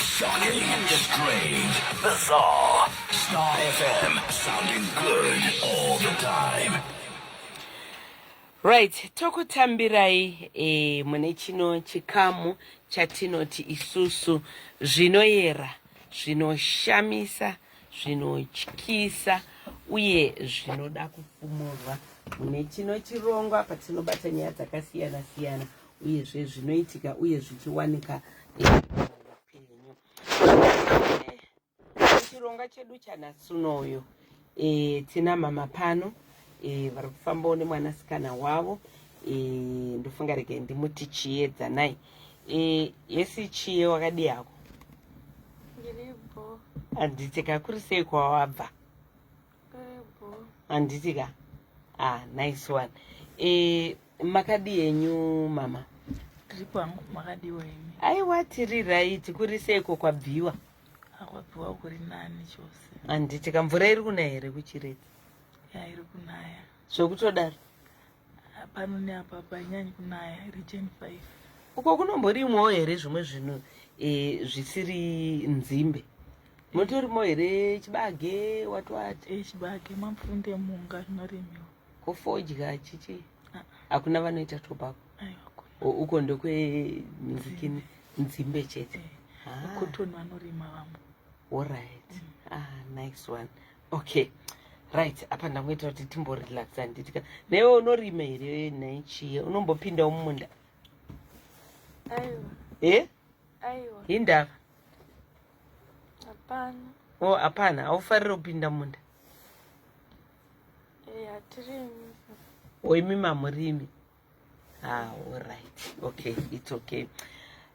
Shocking, strange, bizarre. Star FM, sounding good all the time. Right, tokutambirai mune chino chikamu chatinoti isusu zvinoyera, zvinoshamisa, zvinotyisa uye zvinoda kufumurwa. Mune chino chirongwa patinobata nyaya dzakasiyana siyana uyezve zvinoitika uye zvichiwanika upenyu. Chirongwa chedu chanhasi unoyu tina mama pano vari kufambawo nemwanasikana wavo. Ndofunga rege ndimuti chiedza nai. Yesi chiye wakadi yako? Ngiripo. Handiti kakuri sei kwawabva? Ngiripo. Handiti ka? Nice one. Makadi yenyu mama? Ndiripo hangu makadiwa imi. Aiwa tiri right, kuri seiko kwabviwa? Akwabviwa kuri nani chose. Handiti ka mvura iri kunaya here kuchireti? Ya iri kunaya. Zvokutodaro? Pano neapa panyanyi kunaya region 5. Uko kunomborimwawo here zvimwe zvinhu zvisiri nzimbe? Munotorimo here chibage watwati? Chibage mapfunde munga zvinorimiwa. Kufodya chichi? Hakuna vanoita tobacco? Aiwa. Uko ndokwe mizikini nzimbe chete? Cotton vanorima vamwe. All right. Nice one. Okay. Right, apa ndamboita kuti timborelaxa nditika. Newe unorima here naichiye? Unombopindawo mumunda? Aiwa. Aiwa. Hindava? Hapana. Hapana, haufariri kupinda munda? Hatirimi. Imi mamurimi? All right. Okay, it's okay.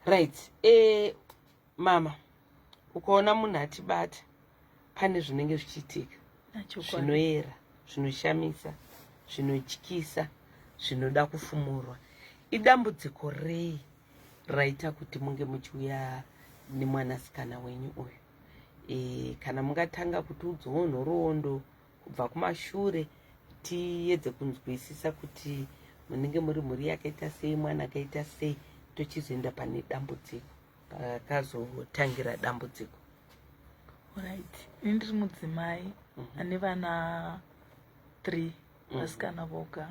Right. Mama, ukaona munhu atibata, pane zvinenge zvichiitika. Zvinoyera, zvinoshamisa, zvinotyisa, zvinoda kufumurwa. Idambudziko rei raita kuti munge muchiuya nemwanasikana wenyu uyu? Kana mungatanga kuti udzowo nhoroondo kubva kumashure tiedze kunzwisisa kuti munenge muri mhuri yakaita sei, mwana akaita sei, tochizoenda pane dambudziko, pakazotangira dambudziko. Alright. Ini ndiri mudzimai ane vana 3 vasikana voga.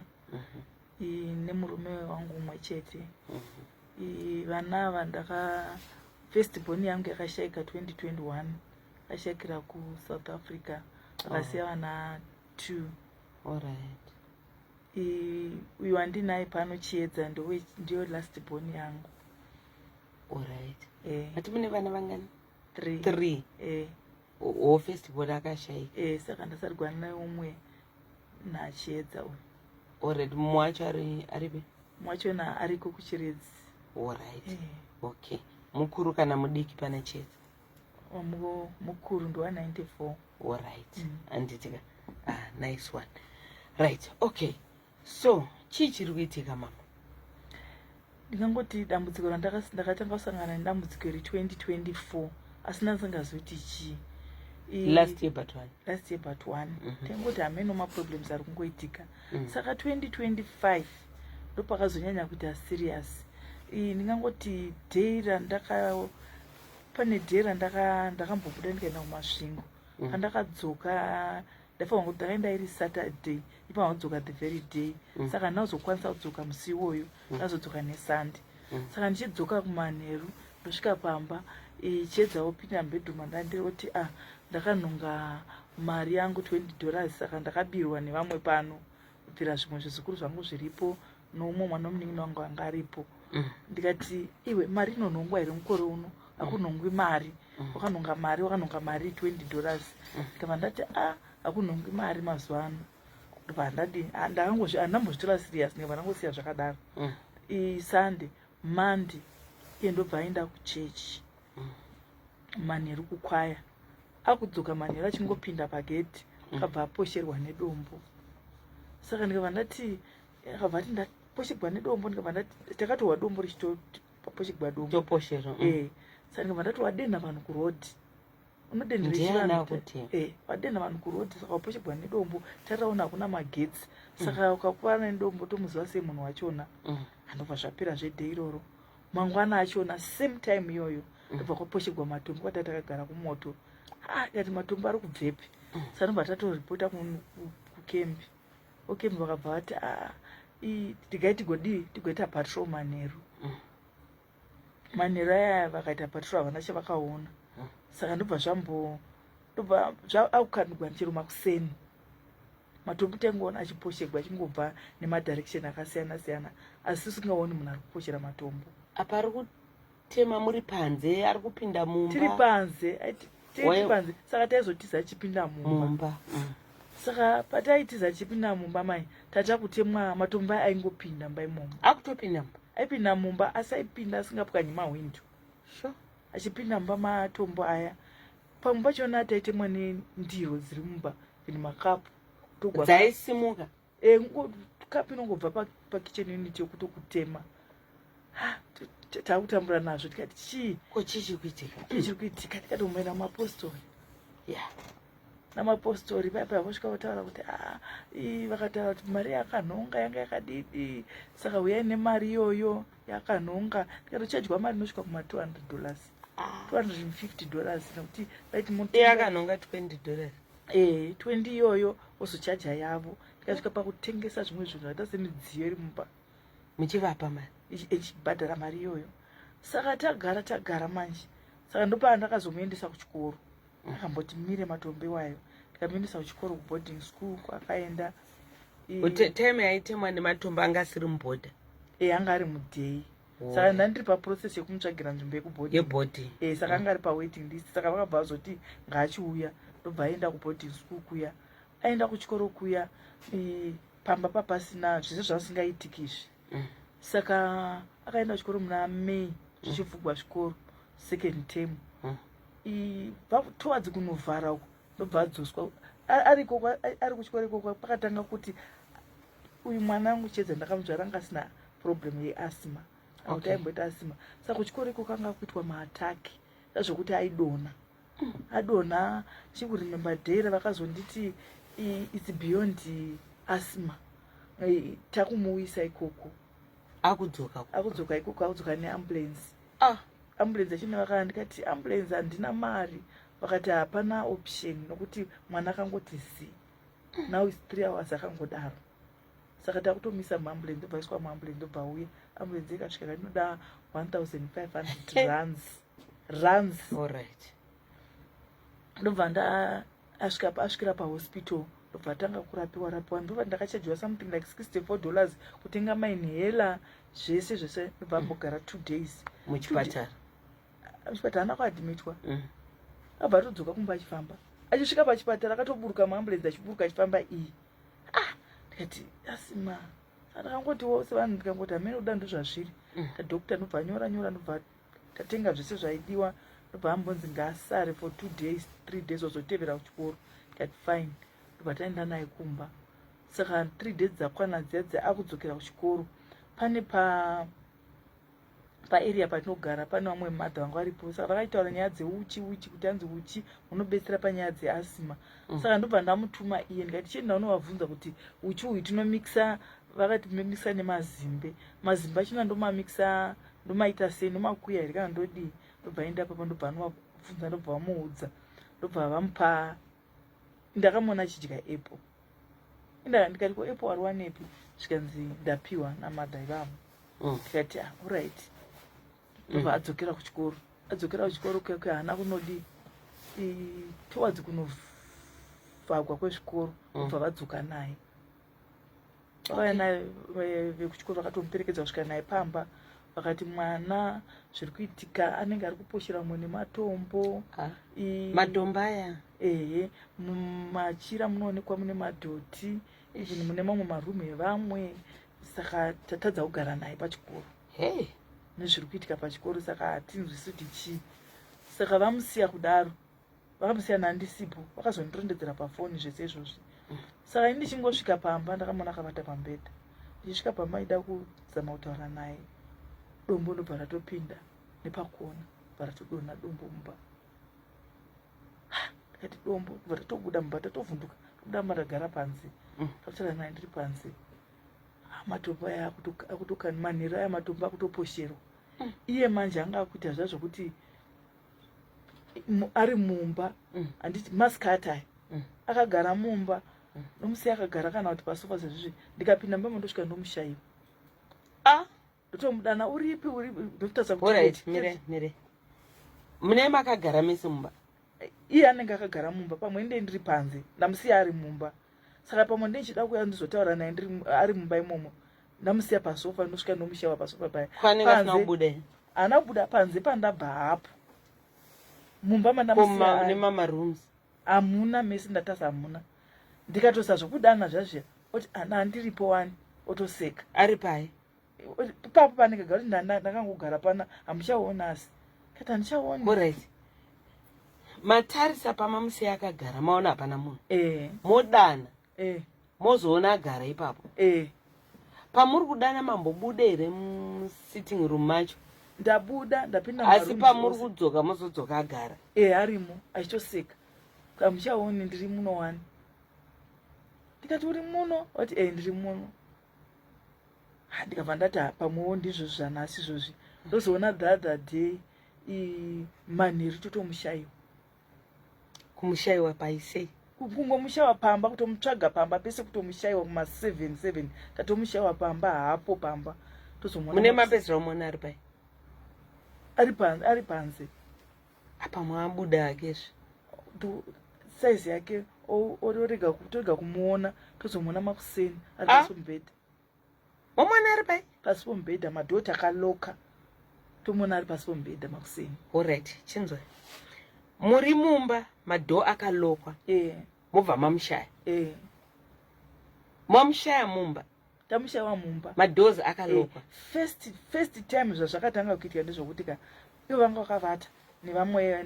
Nemurume wangu umwe chete. Vana ava first born yangu yakashayika 2021. Akashayikira kuSouth Africa. Vakasiya vana 2. Alright. Uyu wandinaye pano chiedza ndiyo last born yangu. Alright. Ati mune vana vangani? 3. First born akashayika? Saka ndasarigwana naye umwe nachiedza uyu. Already mwacho aribe? Mwacho ariko kuchiredzi. Alright. Okay. Mukuru kana mudiki pana chiedza? Mukuru ndo 94. Alright. Anditika. Nice one. Right. Okay. So, chii chiri kuitika mama? Ndingangoti dambudziko ndakatanga kusangana nedambudziko iri 2024 asina ndingazoti chii. Last year but one. Tengoti hameno maproblems ari kungoitika. Saka 2025 ndo pakazonyanya kuita serious. Ndingangoti pane dhera ndakambobuda ndikaenda kumasvingo. Pandakadzoka ndafunga kuti ndakaenda iri Saturday, ipa ndakadzoka the very day. Saka ndazokwanisa kudzoka musi iwoyo, ndazodzoka neSunday. Saka ndichidzoka kumanheru, ndosvika pamba, chiedza opinda mubedroom ndandiroti ndakanhonga mari yangu $20. Saka ndakabirwa nevamwe pano kubvira zvimwe zvezukuru zvangu zviripo noumwe mwana womunin'ina wangu anga aripo. Ndikati iwe mari inonhongwa here mukore uno? Hakunhongwi mari. Wakanhonga mari $20. Ndikabva ndati hakunhongwi mari mazuva ano. Ndambozvitora serious, ndikabva ndangosiya zvakadaro. Sunday, Monday iye ndobva aenda kuchechi. Manheru kukwaya. Akudzoka manheru achingopinda pagedhi, akabva aposherwa nedombo. Saka ndikabva ndati ndaposherwa nedombo, ndikabva ndati takatohwa dombo richitoposherwa dombo. Toposherwa. Saka ndikabva ndati wadenha vanhu kurodhi. Wadenha vanhu kurodhi, saka waposherwa nedombo, taraona hakuna magetsi. Saka ukakuvana nedombo tomuziva sei munhu wachona. Handobva zvapera zvedhe iroro. Mangwana achona same time iyoyo ndobva kwaposhegwa matombo kwata takagara kumoto. Ndikati matombo ari kubvepi? Sanobva tatoripota kukembi. Okembi vakabva vati tigai tigoita patrol manheru. Manheru aya vakaita patrol havana chavakaona. Saka ndobva zvaaukandwa chero makuseni. Matombo taingoona achiposhegwa achingobva nemadirection akasiyana-siyana, asi tisingaoni munhu ari kuposhera matombo. Apa ari kutema muri panze, ari kupinda mumba? Tiri panze, saka taizotiza achipinda mumba. Saka pataitiza achipinda mumba mai, tatakutemwa matombo aingopinda mba imomo. Akutopinda mumba? Aipinda mumba, asi aipinda asingapwanyi mahwindo. Sure. Achipinda mumba matombo aya. Pamumba chona taitemwa nendiro dziri mumba, makapu. Dzaisimuka? Kapu inongobva pakicheni uniti yokutokutema. Takutambura nazvo tikati chii? Ko chichiri kuitika? Chichiri kuitika tikatomboenda namapostori. Yeah. Namapostori paipa vasvika vataura kuti vakataura kuti mari yakanhonga yanga yakadidi, saka uyai nemari iyoyo yakanhonga. Tikatochadya mari inosvika kuma$200, $250 nekuti vaiti yakanhonga $20. 20 iyoyo ozochaja yavo. Tikasvika pakutengesa zvimwe zvinhu zvakaita semidziyo iri mumba, muchivapa mari ichibhadhara mari iyoyo. Saka tagara manje. Saka ndopandakazomuendesa kuchikoro. Akamboti mire matombo iwayo. Ndikamuendesa kuchikoro kuboarding school kwakaenda. Time yaitemwa nematombo anga asiri mubhodha? Anga ari mudhei. Saka ndandiri paprocess yekumutsvagira nzvimbo yekuboarding. Saka anga ari pawaiting list. Saka vakabva vazoti ngaachiuya. Ndobva aenda kuboarding school kuya. Aenda kuchikoro kuya, pamba papasina zvese zvasingaitika izvi. Saka akaenda kuchikoro muna May, zvichivhugwa zvikoro second term. Towards kunovhara uko ndobva adzoswa. Ari kuchikoro ikoko pakatanga kuti uyu mwana wangu chedza ndakamudzvara anga asina problem yeasthma. Kuti aimboita asthma. Saka kuchikoro ikoko anga kuitwa maataki zvekuti aidonha. Adonha chikuremember day ravakazonditi it's beyond asthma. Takumuisa ikoko. Akudzoka ikoko, akudzoka neambulance. Ambulance yachino vakandikati ambulance handina mari. Vakati hapana option nokuti mwana akangoti now is 3 hours akangodaro. Saka takutomisa muambulance, ndobva iswa muambulance, ndobva uya. Ambulance ikasvika inoda 1,500 rands. All right. Ndobva asvikira pahospital, ndobva tanga kurapiwa. Ndobva ndakachajwa something like $64 kutenga mainhela zvese. Ndobva ambogara 2 days muchipatara. Muchipatara anakuadhimitwa. Abva atodzoka kumba achifamba. Achisvika pachipatara akatoburuka muambulance achiburuka achifamba iyi. Ndikati asima. Ndakangotiwo sevanhu ndikangoti amene kuda ndozvazviri. Tadhokita ndobva anyora ndobva tatenga zvese zvaidiwa. Ndobva ambonzi ngaasare for 2 days 3 days wazotevera kuchikoro. Ndikati fine. Ndobva taenda naye kumba. Saka 3 days dzakwana dziya akudzokera kuchikoro. Pane paarea patinogara pane vamwe madha vanga varipo. Saka vakaitaura nyaya dzeuchi kuti hanzi uchi unobetsera panyaya dzeasima. Saka ndobva ndamutuma iye ndikati chienda unovabvunza kuti uchi uyu tinomixa. Vakati mimixa nemazimbe. Mazimbe achina ndomamixa, ndomaita sei, ndomakuya here kana ndodii. Ndobva enda papa ndobva anovabvunza, ndobva vamuudza, ndobva vamupa. Ndakamuona achidya apple. Ndikati ko apple wari wanepi? Zvikanzi ndapiwa namadha ivavo. Ndikati alright. Ndobva adzokera kuchikoro keke haana kunodi towards kunovhagwa kwezvikoro. Ndobva vadzoka naye. Vakauya naye vekuchikoro vakatomuperekedza kusvika naye pamba. Vakati mwana zviri kuitika anenge ari kuposhera mumwe nematombo. Matombo aya? Mumachira munoonekwa mune madhoti. Even mune mamwe marumu evamwe. Saka tatadza kugara naye pachikoro. Nezviri kuitika pachikoro, saka hatinzwisi kuti chii. Saka vamusiya kudaro. Vakamusiya nandisipo. Vakazondirondedzera pafoni zvese izvozvi. Saka ini ndichingosvika pamba ndakamuona akavata pambedha. Ndichisvika pamba aida kuzama kutaura naye. Dombo ndobva ratopinda nepakona, ndobva ratodonha dombo mumba. Ndikati dombo, ndobva ratobuda mumba, tatovhunduka, tobuda mumba ndagara panze. Takutaura naye ndiri panze. Matombo aya akutoka manheru aya matombo akutoposherwa. Iye manje anga akuita zvazvo kuti ari mumba handiti maskata akagara mumba nomusi akagara kana kuti pasofa zvezvizvi ndikapinda mbamo ndosvika ndomushayiwa ndotomudana uripi ndotadza mire mune makagara mese mumba iye anenge akagara mumba pamwe inde ndiri panze ndamusiya ari mumba saka pamwe ndichida kuya ndizotaura naye ari mumba imomo ndamusiya pasofa ndosvika ndomushayiwa pasofa paya ana kubuda panze pandabva hapo mumba mandamusiya mama rooms hamuna mesi ndatasa hamuna ndikatosa zvokudana zvazviya oti ana handiripo wani otoseka ari pai papo panenge gara kuti ndakangogara pana hamuchaona asi kati handichaoni right matarisa pamamusiya akagara maona hapana munhu modana mozoona agara ipapo pamuri kudana mambobude here musitting room macho ndabuda ndapinda asi pamuri kudzoka mozodzoka agara arimo achitoseka hamuchaoni ndiri muno wani ndikati uri muno oti ndiri muno ndikabva ndati pamwewo ndizvo zvanhasi izvozvi ndozoona the other day manheru totomushayiwa kumushayiwa paisei kungomushayiwa pamba kutomutsvaga pamba pese kutomushayiwa kuma7 tatomushayiwa pamba hapo pamba mune mapezera umona ari pai ari panze apa mwabuda akezve saizi yake torega kumuona tozomuona makuseni ari pasi pomubhedha momwana ari pai pasi pomubhedha madhota akaloka tomuona ari pasi pomubhedha makuseni allright chinzwa muri mumba madho akalokwa mobva mamushaya mamushaya mumba tamushayiwa mumba madhozi akalokwa first time zvazvakatanga kuitika ndezvokuti ka ivo vanga vakavata nevamwe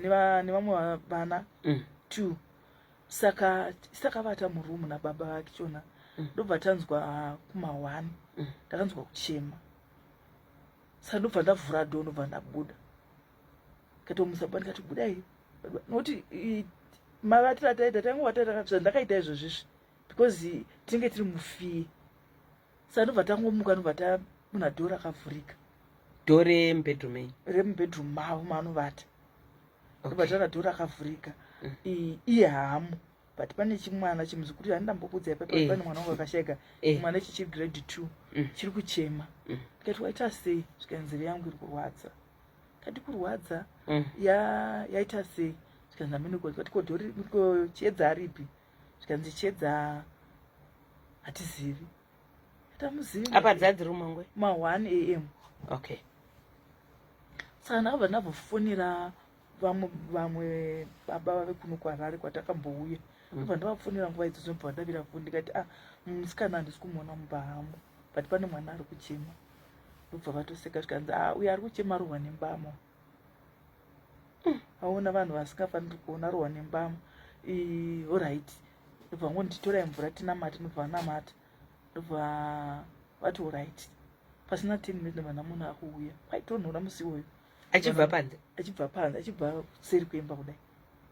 vana 2 saka isakavata murumu nababa vake chona ndobva tanzwa kuma1 ndakanzwa kuchema saka ndobva ndavhura dho ndobva ndabuda katomusaba ndikati budai nokuti mavatira taita tangowataita zvandakaita izvozvizvi because tinenge tiri mufii saka ndobva tangomuka ndobva tamuna dho rakavhurika dho remubedroom mavo maanovata ndobva tana dho rakavhurika iye hamu but pane chimwana chimuzukuru handambokudza pane mwana wangu akashayika mwana ichi chiri grade 2 chiri kuchema ndikati waita sei svika nzeve yangu iri kurwadza kati kurwadza yaita sei zvikanzi amene chiedza aripi zvikanzi chiedza hatizivi hatamuzivi apa dzadzi rumangwe ma1 am okay saka ndakabva ndabvofonera vamwe baba vave kuno kwarari kwatakambouya ndobva ndavafonera nguva idzodzo ndobva ndavira foni ndikati musikana handisi kumuona mumba hamo but pane mwana ari kuchema ndobva vatoseka zvikanzi uyo ari kuchema rohwa nembamo aona vanhu vasingafaniri kuona rohwa nembamo allright ndobva ngo nditorai mvura tinamata ndobva namata ndobva vati allright pasina 10 minutes ndobva namunhu akuuya kwaitonhora musi uyu achibva panze achibva seri kwemba kudai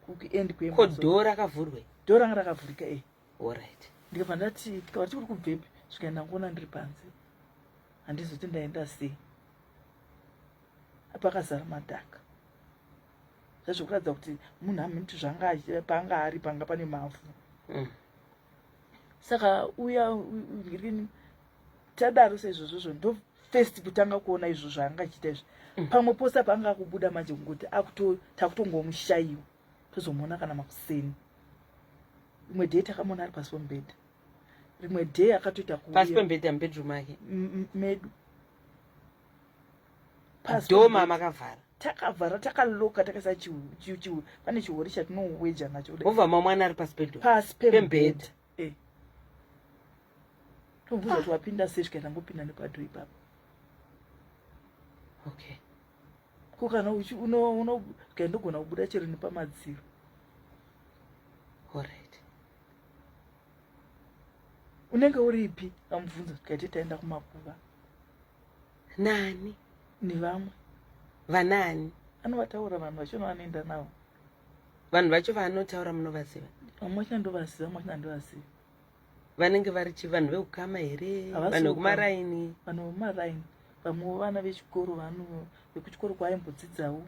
kuendi kwemba ko dho rakavhurwe dho ranga rakavhurika allright ndikabva ndati tikavati kuri kubvepi zvikaenda ngoona ndiri panze handizoti ndaenda sei pakazara madhaka zvazvokuratidza kuti munhu haminiti panga ari panga pane mavhu saka uya tadaro saizvozvozvo ndo first kutanga kuona izvo zvaanga achiita izvi pamwe posa panga akubuda manje kungoti takutongomushayiwa tozomuona kana makuseni rimwe dhei takamona ari pasi pomubhedha rimwe dhei akatoita pasi pembedha mubedroom ake medu dho mamakavhara takavhara takaloka takaisa pane chihori chatinoweja nacho obva mamwana ari pasi pembedha tomubvudza kuti wapinda sei zvikaita ngopinda nepadho ipapo okay kukana ndogona kubuda chero nepamadziro allright unenge uripi amubvunza tikaiti taenda kumakuva nani nevamwe vanani anovataura vanhu vachona vanoenda navo vanhu vacho vaanotaura munovaziva vamwe vachina ndovaziva vamwe vachina ndovaziva vanenge vari chi vanhu vekukama here vanhu vekumaraini vanhu vemumaraini vamwewo vana vechikoro vanhu vekuchikoro kwaaimboddzidzawo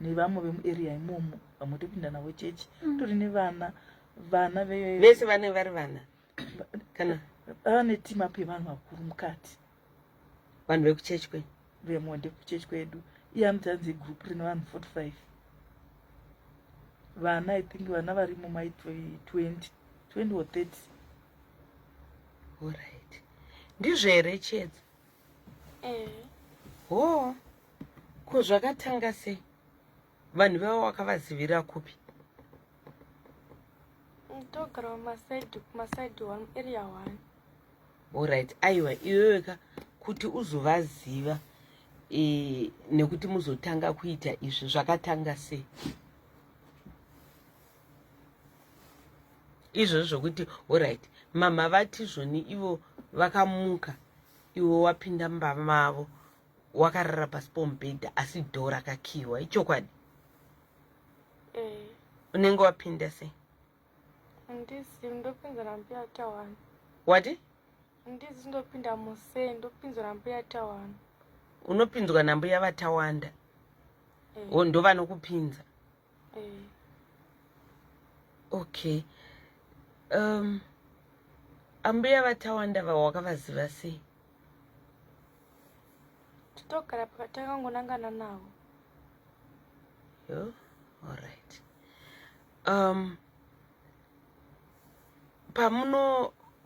nevamwe vemuarea imomo vamwe topinda navo chechi tori nevana vese vane vari vana kana vane timu apo yevanhu vakuru mukati vanhu vekuchechi kwenyu vemwe ndekuchechi kwedu iye anotanzi igroup rine vanhu 45 vana I think vana varimo mai 20 or 30. Alright. Ndizvo here chiedza? Oh, ko zvakatanga sei? Vanhu vavo wakavazivira kupi? Ndogara kumasaidhi 1 area 1. Alright, aiwa iweweka kuti uzovaziva nekuti muzotanga kuita izvi zvakatanga sei? Izvo zvokuti alright, mama vati zvoni ivo vakamuka, ivo wapinda mumba mavo, wakarara pasi pomubhedha asi dhoo rakakiwa, ichokwadi? Unenge wapinda sei? Ndisi ndopinza rambuya tawani. Wati? Ndisi ndopinda musei ndopinzwa rambuya tawani. Unopinzwa nambuya vatawanda? Ndo vanokupinza? Okay. Ambuya vatawanda vavo wakavaziva sei? Titogara pakati takangonangana navo. Yo, alright.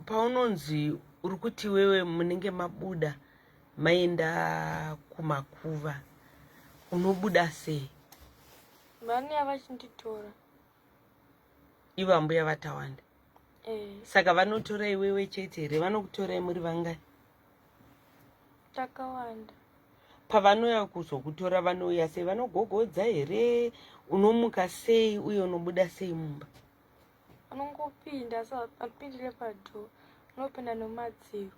Paunonzi uri kuti wewe munenge mabuda maenda kumakuva, unobuda sei? Vane vachinditora. Ivo ambuya vatawanda? Saka vanotora iwewe chete here? Vanokutorai muri vangai? Takawanda. Pavanouya kuzokutora vanouya sei? Vanogogodza here? Unomuka sei uye unobuda sei mumba? Anongopinda apindire padhoo, anopinda nemadziro.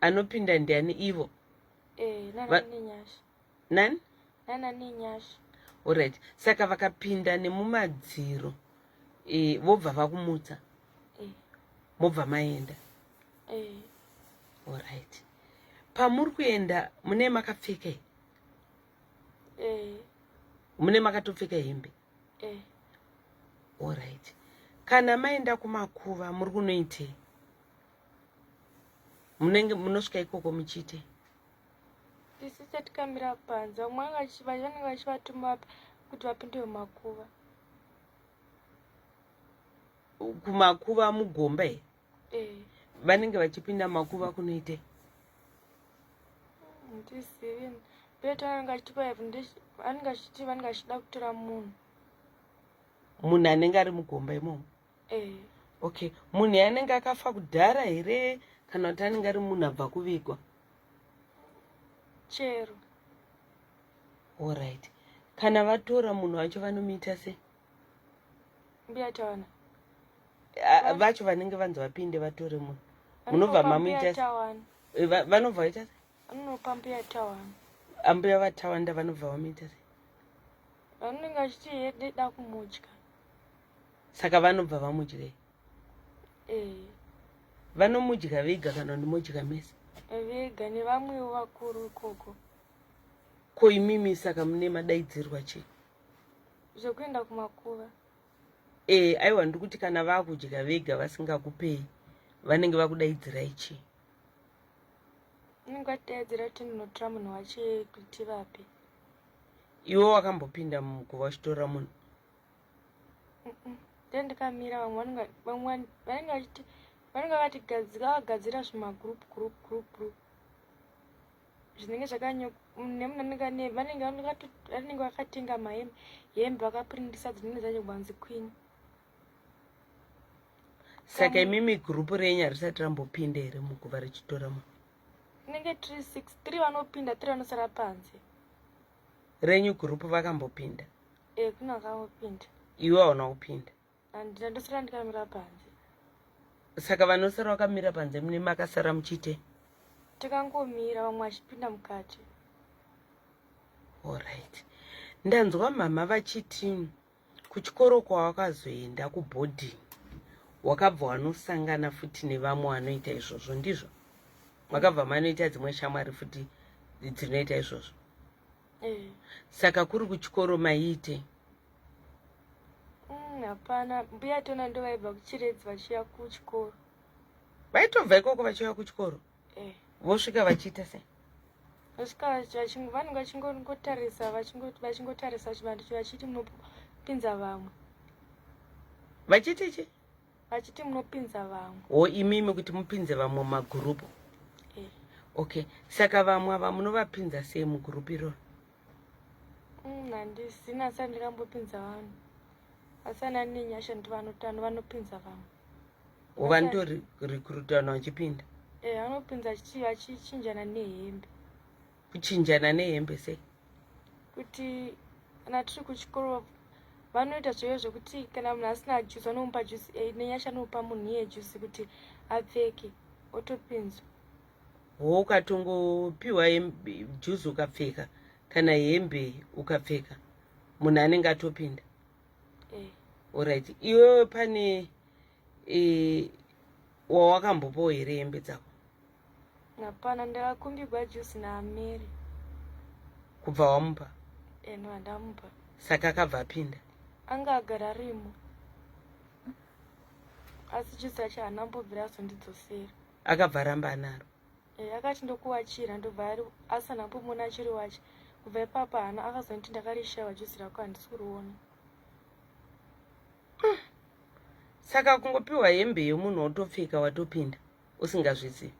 Anopinda ndiani ivo? Nana nenyasha. Nani? Nana nenyasha. Alright, saka vakapinda nemumadziro, vobva vakumutsa? Mobva maenda? Alright. Pamuri kuenda mune makapfeka? Mune makatopfeka hembe? Alright. Kana maenda kumakuva muri kunoitei? Munenge munosvika ikoko muchiite? Tisise tikamira panze, vamwe vanenge vachivatuma kuti vapinde mumakuva. Kumakuva mugomba here? Vanenge vachipinda makuva kunoitei? Ndisivi. Beto vanenge vachitipa vanenge vachiti vanenge vachida kutora munhu. Munhu anenge ari mugomba imomo? Okay. Munhu anenge akafa kudhara here kana kuti anenge ari munhu abva kuvigwa? Chero. Alright. Kana vatora munhu wacho vanomuita sei? Mbuya tawana. Vacho vanenge vanzi vapinde vatore munhu. Munobva mamuita sei? Vanobva vaita sei? Vanopa mbuya tawana. Ambuya vatawanda vanobva vamuita sei? Vanenge vachiti ndeda kumudya. Saka vanobva vamudyei? Vanomudya vega kana ndimudya mese? Vega nevamwewo vakuru ikoko. Ko imimi saka mune madaidzirwa chii? Zvekuenda kumakuva. Aiwa ndikuti kana vakudya vega vasingakupei vanenge vakudaidzirai chii? Vanenge vatidaidzira kuti ndinotora munhu wache kuti vape. Iwe wakambopinda mukuva uchitora munhu? Ndikamira vamwe vanenge vati vagadzira zvimagroup zvinenge zvakanyo vanenge vakatenga mahembe vakaprindisa dzinenge dzanyobanzi Queen. Saka imimi gurupu renyu harisati rambopinda here mukuva richitora munhu? Inenge 3 vanopinda 3 vanosara panze. Renyu gurupu vakambopinda? Kuna vakambopinda. Iwe hauna kupinda? Handina, ndosara ndikamira panze. Saka vanosara vakamira panze mune makasara muchite? Takangomira vamwe vachipinda mukati. Alright. Ndanzwa mama vachiti kuchikoro kwawakazoenda kubhodhingi wakabva wanosangana futi nevamwe vanoita izvozvo, ndizvo? Makabva manoita dzimwe shamwari futi dzinoita izvozvo? saka kuri kuchikoro maiite hapana mbuya tona ndo vaibva kuchiredzi vachiya kuchikoro. vaitobva ikoko vachiuya kuchikoro vosvika vachiita sei? Vasvika vanhu vachingotarisa vachingotarisa chivanhu vachiti munopinza vamwe. Vachiti chi? Vachiti munopinza vamwe. O imimi kuti mupinze vamwe mumagurupu. Okay, saka vamwe ava munovapinza sei mugurupu iroro? Handizini asi handikambopinza vanhu. Asana nenyasha ndi vanopinza vamwe. Vanorikurutana vachipinda? Vanopinza vachichinjana nehembe. Kuchinjana nehembe sei? Kuti kana tiri kuchikoro vanoita zvoyo zvokuti kana munhu asina juzi vanomupa juzi nenyasha anomupa munhu iye juzi kuti apfeke otopinzwa. Ukatongopiwa juzi ukapfeka kana hembe ukapfeka munhu anenge atopinda. Alright, iwewe pane wawakambopawo here hembe dzako? Hapana, ndakakumbirwa juzi naameri. Kubva wamupa? No, handamupa. Saka akabva apinda? Anga agara arimo. Asi juzi racho handambobvira azondidzosera. Akabva ramba anaro? Akati ndokuwachira ndobva ari asana ambomona achiri wacho. Kubva ipapo hana akazoniti ndakarishayiwa juzi rako handisi kuriona. Saka kungopiwa hembe yomunhu watopfeka watopinda usingazvizivi?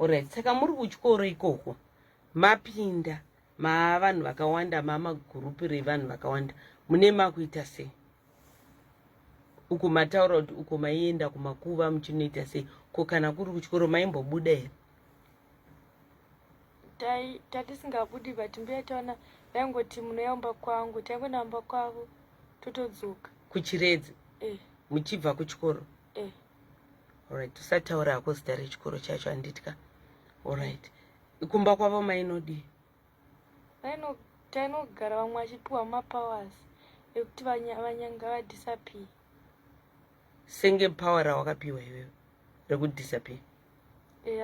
Alright, saka muri kuchikoro ikoko mapinda mavanhu vakawanda mamagurupu revanhu vakawanda mune makuita sei? Uko mataura kuti uko maienda kumakuva muchinoita sei? Ko kana kuri kuchikoro maimbobuda here? Tatisingabudi but mbuya taona vaingoti munoyaumba kwangu taingoenda mumba kwavo totodzoka. Kuchiredzi? Muchibva kuchikoro? Alright, usataura hako zita rechikoro chacho handitya. Alright, kumba kwavo mainodii? Tainogara vamwe vachipiwa mapowers ekuti vanyanga vadisappear. Senge power rawakapiwa iwewe rekudisappear?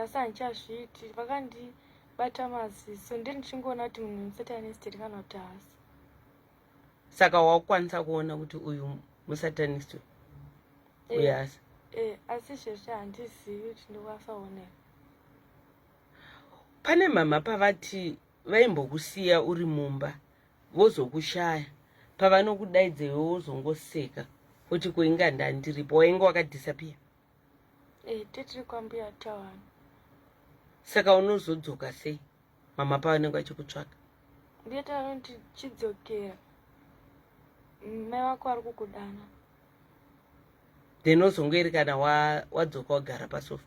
Asi handichazviiti, vakandibata maziso ndiri ndichingoona kuti munhu musatanist kana kuti hasi. Saka wakwanisa kuona kuti uyu musatanist uyu hasi? Asi izvezvi handizivi kuti ndikwasaonera. Pane mama pavati vaimbokusiya uri mumba vozokushaya pavanokudaidzewe wozongoseka kuti kuinga ndandiripo wainge wakadisappear? Titiri kwambuya tawana. Saka unozodzoka sei mama pavanenge vachikutsvaka? Mbuya tawana kuti chidzokera mai wako ari kukudana. Then uzongeri kana wadzoka wagara pasofa?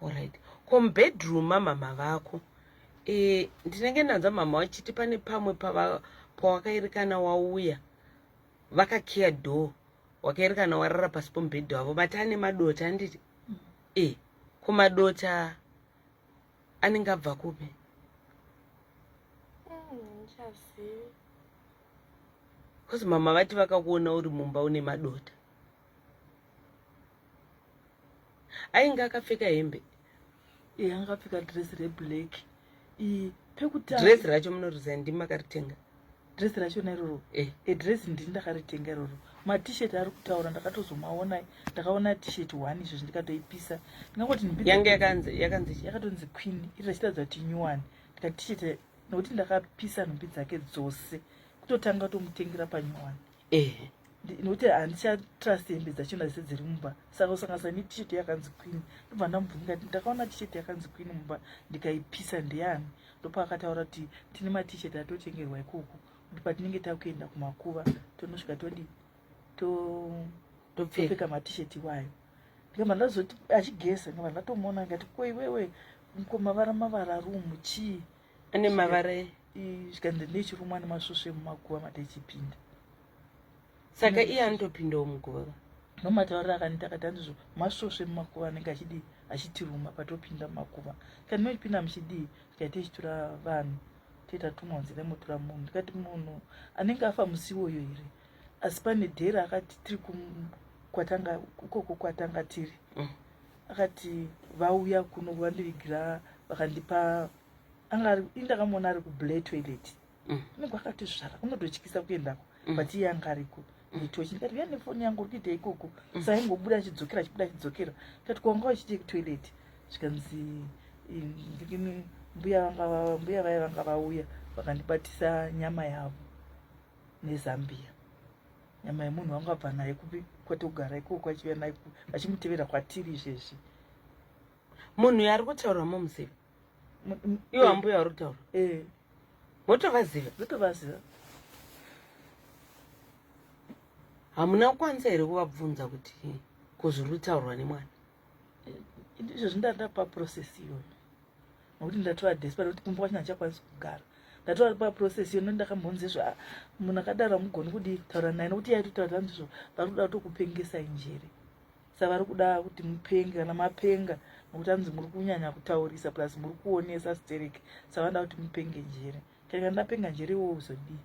Alright, komubedroom mama vako ndinenge ndanza mama wachiti pane pamwe pawakairikana wauya vakakiya door wakairikana warara pasi pomubhedhi wavo bati ane madota handiti? Kumadota anenge abva kupi? Ndichazivi. Kozi mama vati vakakuona uri mumba une madota. Ainge akapfeka hembe? Anga akapfeka dress reblack. Dress racho munoriziva ndimi makaritenga? Dress racho nairoro? Dress ndini ndakaritenga iroro. T-shirt ari kutaura ndakatozomaona, ndakaona t-shirt 1 izvo ndikatoipisa. Ndingangoti yange yakanzi yakatonzi Queen, iri rachitadza kuti new one. Ndikati t-shirt nokuti ndakapisa nhumbi dzake dzose kutotanga tomutengera panyuwani. Nokuti handichatrust hembe dzachona dzese dziri mumba. Saka kusanganisa t-shirt yakanzi Queen ndobva ndamubvunza ndikati ndakaona t-shirt yakanzi Queen mumba ndikaipisa ndeyani. Ndopakataura kuti tine ma-t-shirt atotengerwa ikoko kuti patinenge takuenda kumakuva tonosvika topfeka ma-t-shirt iwayo. Ndikamba ndazoti achigesa ndikamba ndatomuona ngati ko iwewe mavara ari umu chii? Ane mavara zvikanzi ndechirumwa ane masvosve mumakuva matechipinda. Saka iye anotopindawo muguva? Nomataurira akanita akati handizvo masvosve mumakuva anenge achitiruma patopinda mumakuva. Kandi nochipinda muchidii tikati tichitora vanhu toita tumwanzira motora munhu. Ndikati munhu anenge afa musi iwoyo here? Asi pane dhera akati tiri ukoko kwatanga tiri akati vauya kuno vandivigira vakandipa indakamona ari kublair toilet unenge wakati zvara unototyisa kuendako but iye anga ariko netochi ndikati uya nefoni yangu uri kuita ikoko saingobuda achidzokera kati kwanga uchiti kutoilet zvikanzi mbuya vaya vanga vauya vakandibatisa nyama yavo nezambia nyama yemunhu wanga abva naye kupi kwatogara ikoko achiuya naye vachimutevera kwatiri izvezvi munhu yari kutaura momuziva iwo ambuya wari kutaura motovaziva hamuna kukwanisa here kuvabvunza kuti kuzviri kutaurwa nemwana izvo zvindanda paprocess iyoyo nokuti ndatova desperate kuti kumba kwachina chakwanisa kugara ndatova paprocess iyo nondakambonzezvo munhu akadaro hamugoni kudii kutaura naye nokuti yaitotaura ndizvo vari kuda kutokupengesai njere saka vari kuda kuti mupenge kana mapenga nokuti anzi muri kunyanya kutaurisa plus muri kuonesa stereki saka vanoda kuti mupenge njere kana ndapenga njere iwo uzodii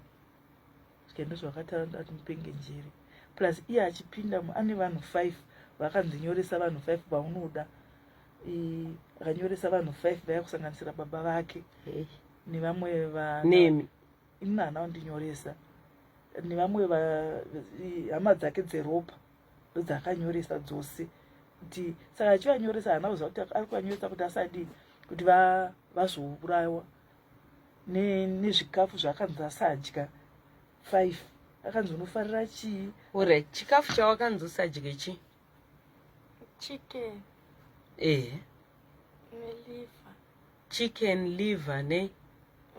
zvikaenda zvakataura nda kuti mupenge njere plus iye achipinda ane vanhu 5 vakanzinyoresa vanhu 5 vaunoda akanyoresa vanhu 5 vaya kusanganisira baba vake nevamwe nemi inana wandinyoresa nevamwe hama dzake dzeropa ndodzakanyoresa dzose kuti saka achivanyoresa hana kuziva kuti ari kuvanyoresa kuti asadi kuti vazourayiwa nezvikafu zvaakanzi asadya 5 akanzi unofarira chii alright chikafu chawakanzi usadye chii chicken neliver chicken liver ne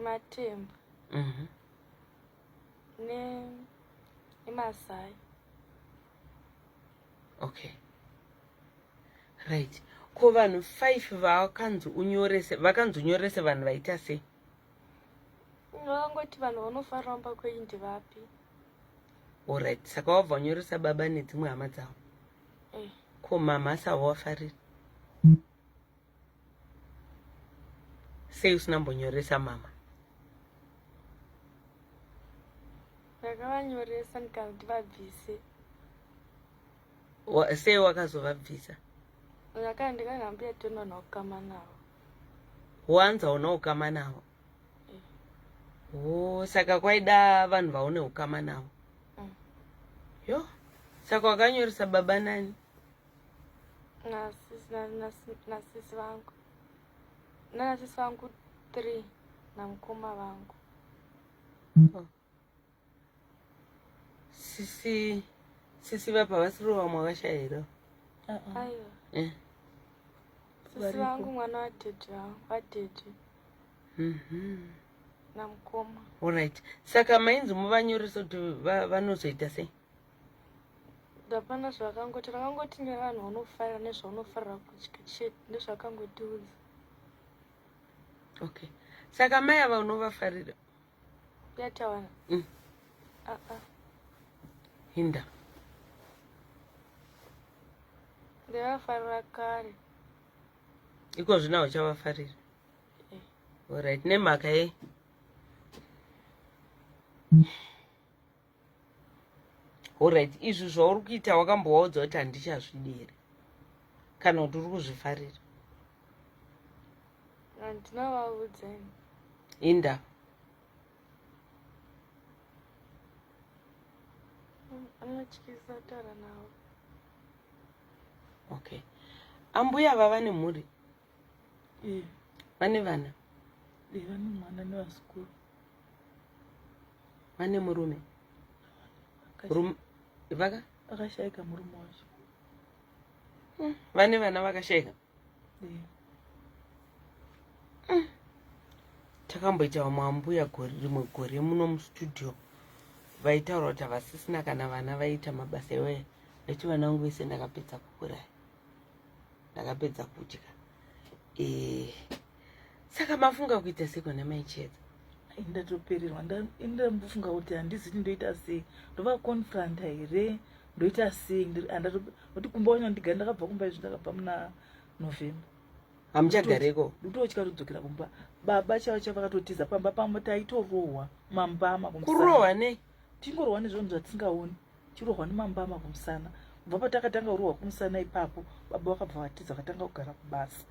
matemba nemazai okay right ko vanhu 5 vakanzi unyorese vakanzi unyorese vanhu vaita sei vakangoti vanhu vanofarira mumba kwenyu ndivapi alright saka wabva unyoresa baba nedzimwe hama dzavo ko mama asava wafarira sei usinambonyoresa mama ndakavanyoresa ndikanzi ndivabvise sei wakazovabvisa ndikandambuya tonona kukama navo wanza una ukama navo saka kwaida vanhu vaune ukama navo yo saka wakanyoresa baba nani nasisi vangu nanasisi vangu 3 namukoma vangu sisi vapa vasiri vamwe vakashayira aiwa sisi vangu mwana wadhedhi namukoma alright saka mainzi muvanyoresa kuti vanozoita sei ndapana zvakangoti rakangoti nevanhu vanofarira nezvaunofarira kudya chete ndezvakangotiudza okay saka mai ava unovafarira yatawana hinda ndavafarira kare iko zvina uchavafarira alright nemhaka ye alright izvi zvauri kuita wakambowaudza kuti handichazvidi here kana kuti uri kuzvifarira handinavaudzaini inda anotyisa taura navo okay ambuya vava nemhuri vane vana vane mwana nevazukuru vane murume vakashayika murume wacho vane vana vakashayika takamboita vamwe ambuya rimwe gore muno mustudio vaitaura kuti havasisina kana vana vaita mabasa iwaya vaiti vana vangu vese ndakapedza kukuraya ndakapedza kudya saka mafunga kuita seko namaichedza ndatopererwa ndambofunga kuti handiziti ndoita sei ndova confront here ndoita sei kuti kumba wanya ndigara ndakabva kumba izvi ndakabva muna November hamuchagareko ndototya kudzokera kumba baba chavo chavakatotiza pamba pamwe taitorohwa mambama kurohwa nei tingorohwa nezvinhu zvatingaoni tirohwa nemambama kumusana kubva patakatanga kurohwa kumusana ipapo baba vakabva vatiza vakatanga kugara kubasa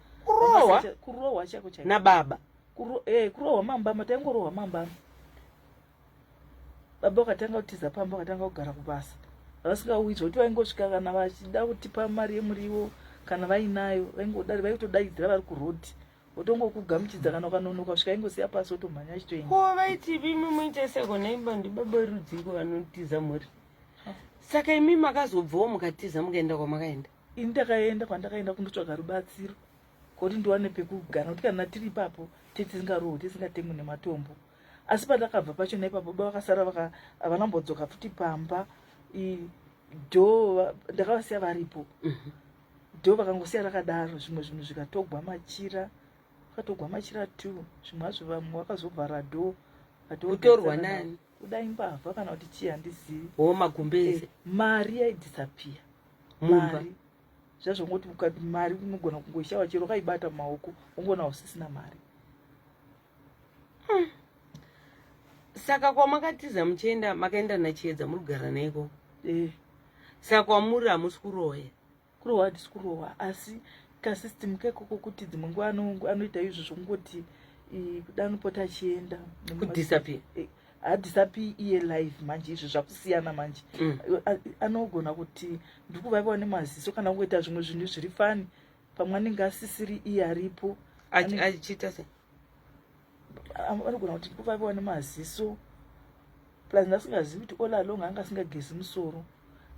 kurohwa chako chaiko nababa kurohwa mambama taingorohwa mambama. Baba vakatanga kutiza pamba vakatanga kugara kubasa vasingauidzwa kuti vaingosvika kana vachida kutipa mari yemuriwo kana vainayo vaingodari vaitodaidzira vari kurodhi votongokugamuchidza kana ukanonoka kusvika ingosiya pasi wotomhanya achitoenda. Ko vaiti imi muite seko naiba ndibaba verudziko vanotiza muri. Saka imi makazobvawo mukatiza mukaenda kwamakaenda? Ini ndakaenda kwandakaenda kundotsvaga rubatsiro kuti ndiwane pekugara kuti kana tiri ipapo tisingarohwi tisingatengwi nematombo. Asi pandakabva pacho naipapo baba vakasara vanambodzoka futi pamba dho ndakavasiya varipo. Dho vakangosiya rakadaro zvimwe zvinhu zvikatogwa machira 2 zvimwe hazvo vamwe vakazovhara dho kutorwa nani kudai mbavha kana kuti chii handizivi. Magumbeze mari yaidhisapiya mari zvazvongoti ukati mari unogona kungoishawa chero kaibata mumaoko ungona usisina mari. Saka kwamakatiza muchienda makaenda nachiedza murigara naiko. Saka kwamuri hamusi kurohwa? Kurohwa handisi kurohwa asi kasystem kekoko kuti dzimwe nguva anoita izvozvo kungoti kudanopota achienda kudhisapiya. Hadisapi iye live manje izvo zvakusiyana manje. Anogona kuti ndiri kuvaiwa nemaziso kana kungoita zvimwe zvinhu zviri fani pamwe anenge asisiri iye aripo achiita se anogona kuti ndiri kuvaiwa nemaziso plus ndasingazivi kuti all along anga asingagezi musoro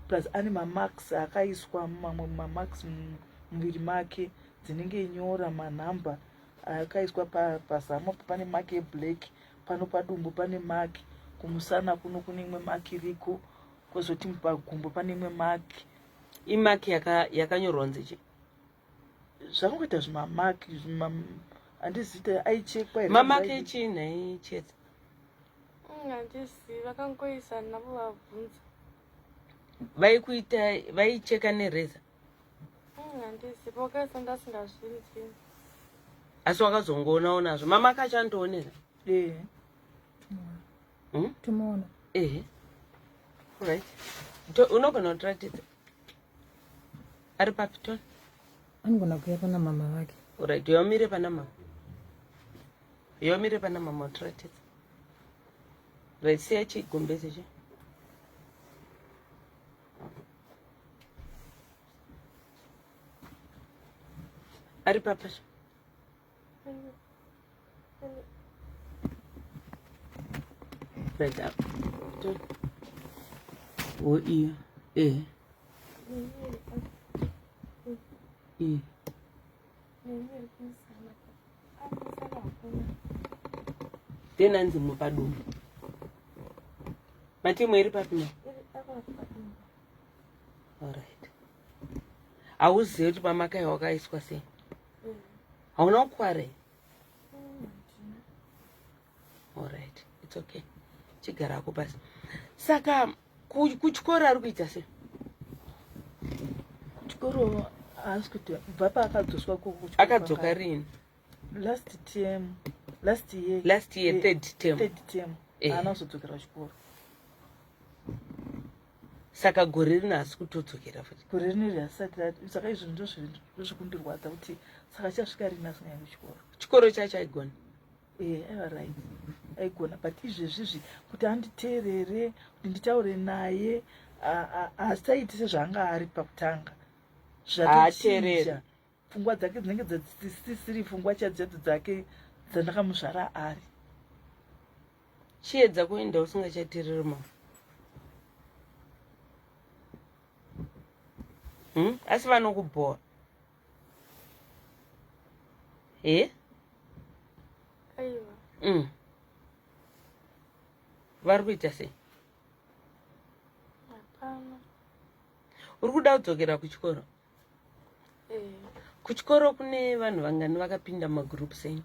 plus ane mamarks akaiswa mamarks muviri make dzinenge nyora manhamba akaiswa pazamo pane mark yeblack pano padumbu pane mark kumusana kuno kune imwe mark iriko kwozoti pagumbo pane imwe mark. Imark yakanyorwa nzechi zvakangoita zvimamark handizita aichekwa mamark echina ichedza handisi vakangoisa navo vabvunza vaicheka nereza. Handisi pokaisa ndasingazvinzi asi wakazongoona nazvo mama akachandoonera. Tumeona. Right. Unogona kutiratidza ari papi Tony? Anogona kuuya pana mama vake. Right, yomire pana mama. Yomire pana mama utiratidza. Right, siya chigumbeze che. Ari papa. Right up. Oh iya. Tena nzi mupadumbu. Matimu iri papi na? Alright. Hauzivi kuti pamakai wakaiswa sei? Hauna kukware? Alright, it's okay. Chigara hako pasi. Saka kuchikora ari kuita sei? Kuchikoro haasi kuti kubva paakadzoswa akadzoka rini? Last year third term. Haana kuzodzokera kuchikoro. Saka gore rino haasi kutodzokera futi. Gore rineri hasati saka izvo ndozvokundirwadza kuti saka chasvika rini asingaendi kuchikoro. Chikoro chacho aigona? Aiva right aigona but izvezvizvi kuti anditeerere kuti nditaure naye hasaiti sezvaanga ari pakutanga. Zvatoteerera pfungwa dzake dzinenge dzisisiri pfungwa chadzedzo dzake dzandakamusvara ari. Chiedza kuenda usingachateereri mama. Asi vanokubhoa. aiwa vari kuita sei? hapana. Uri kuda kudzokera kuchikoro? Kuchikoro kune vanhu vangani vakapinda magroups enyu?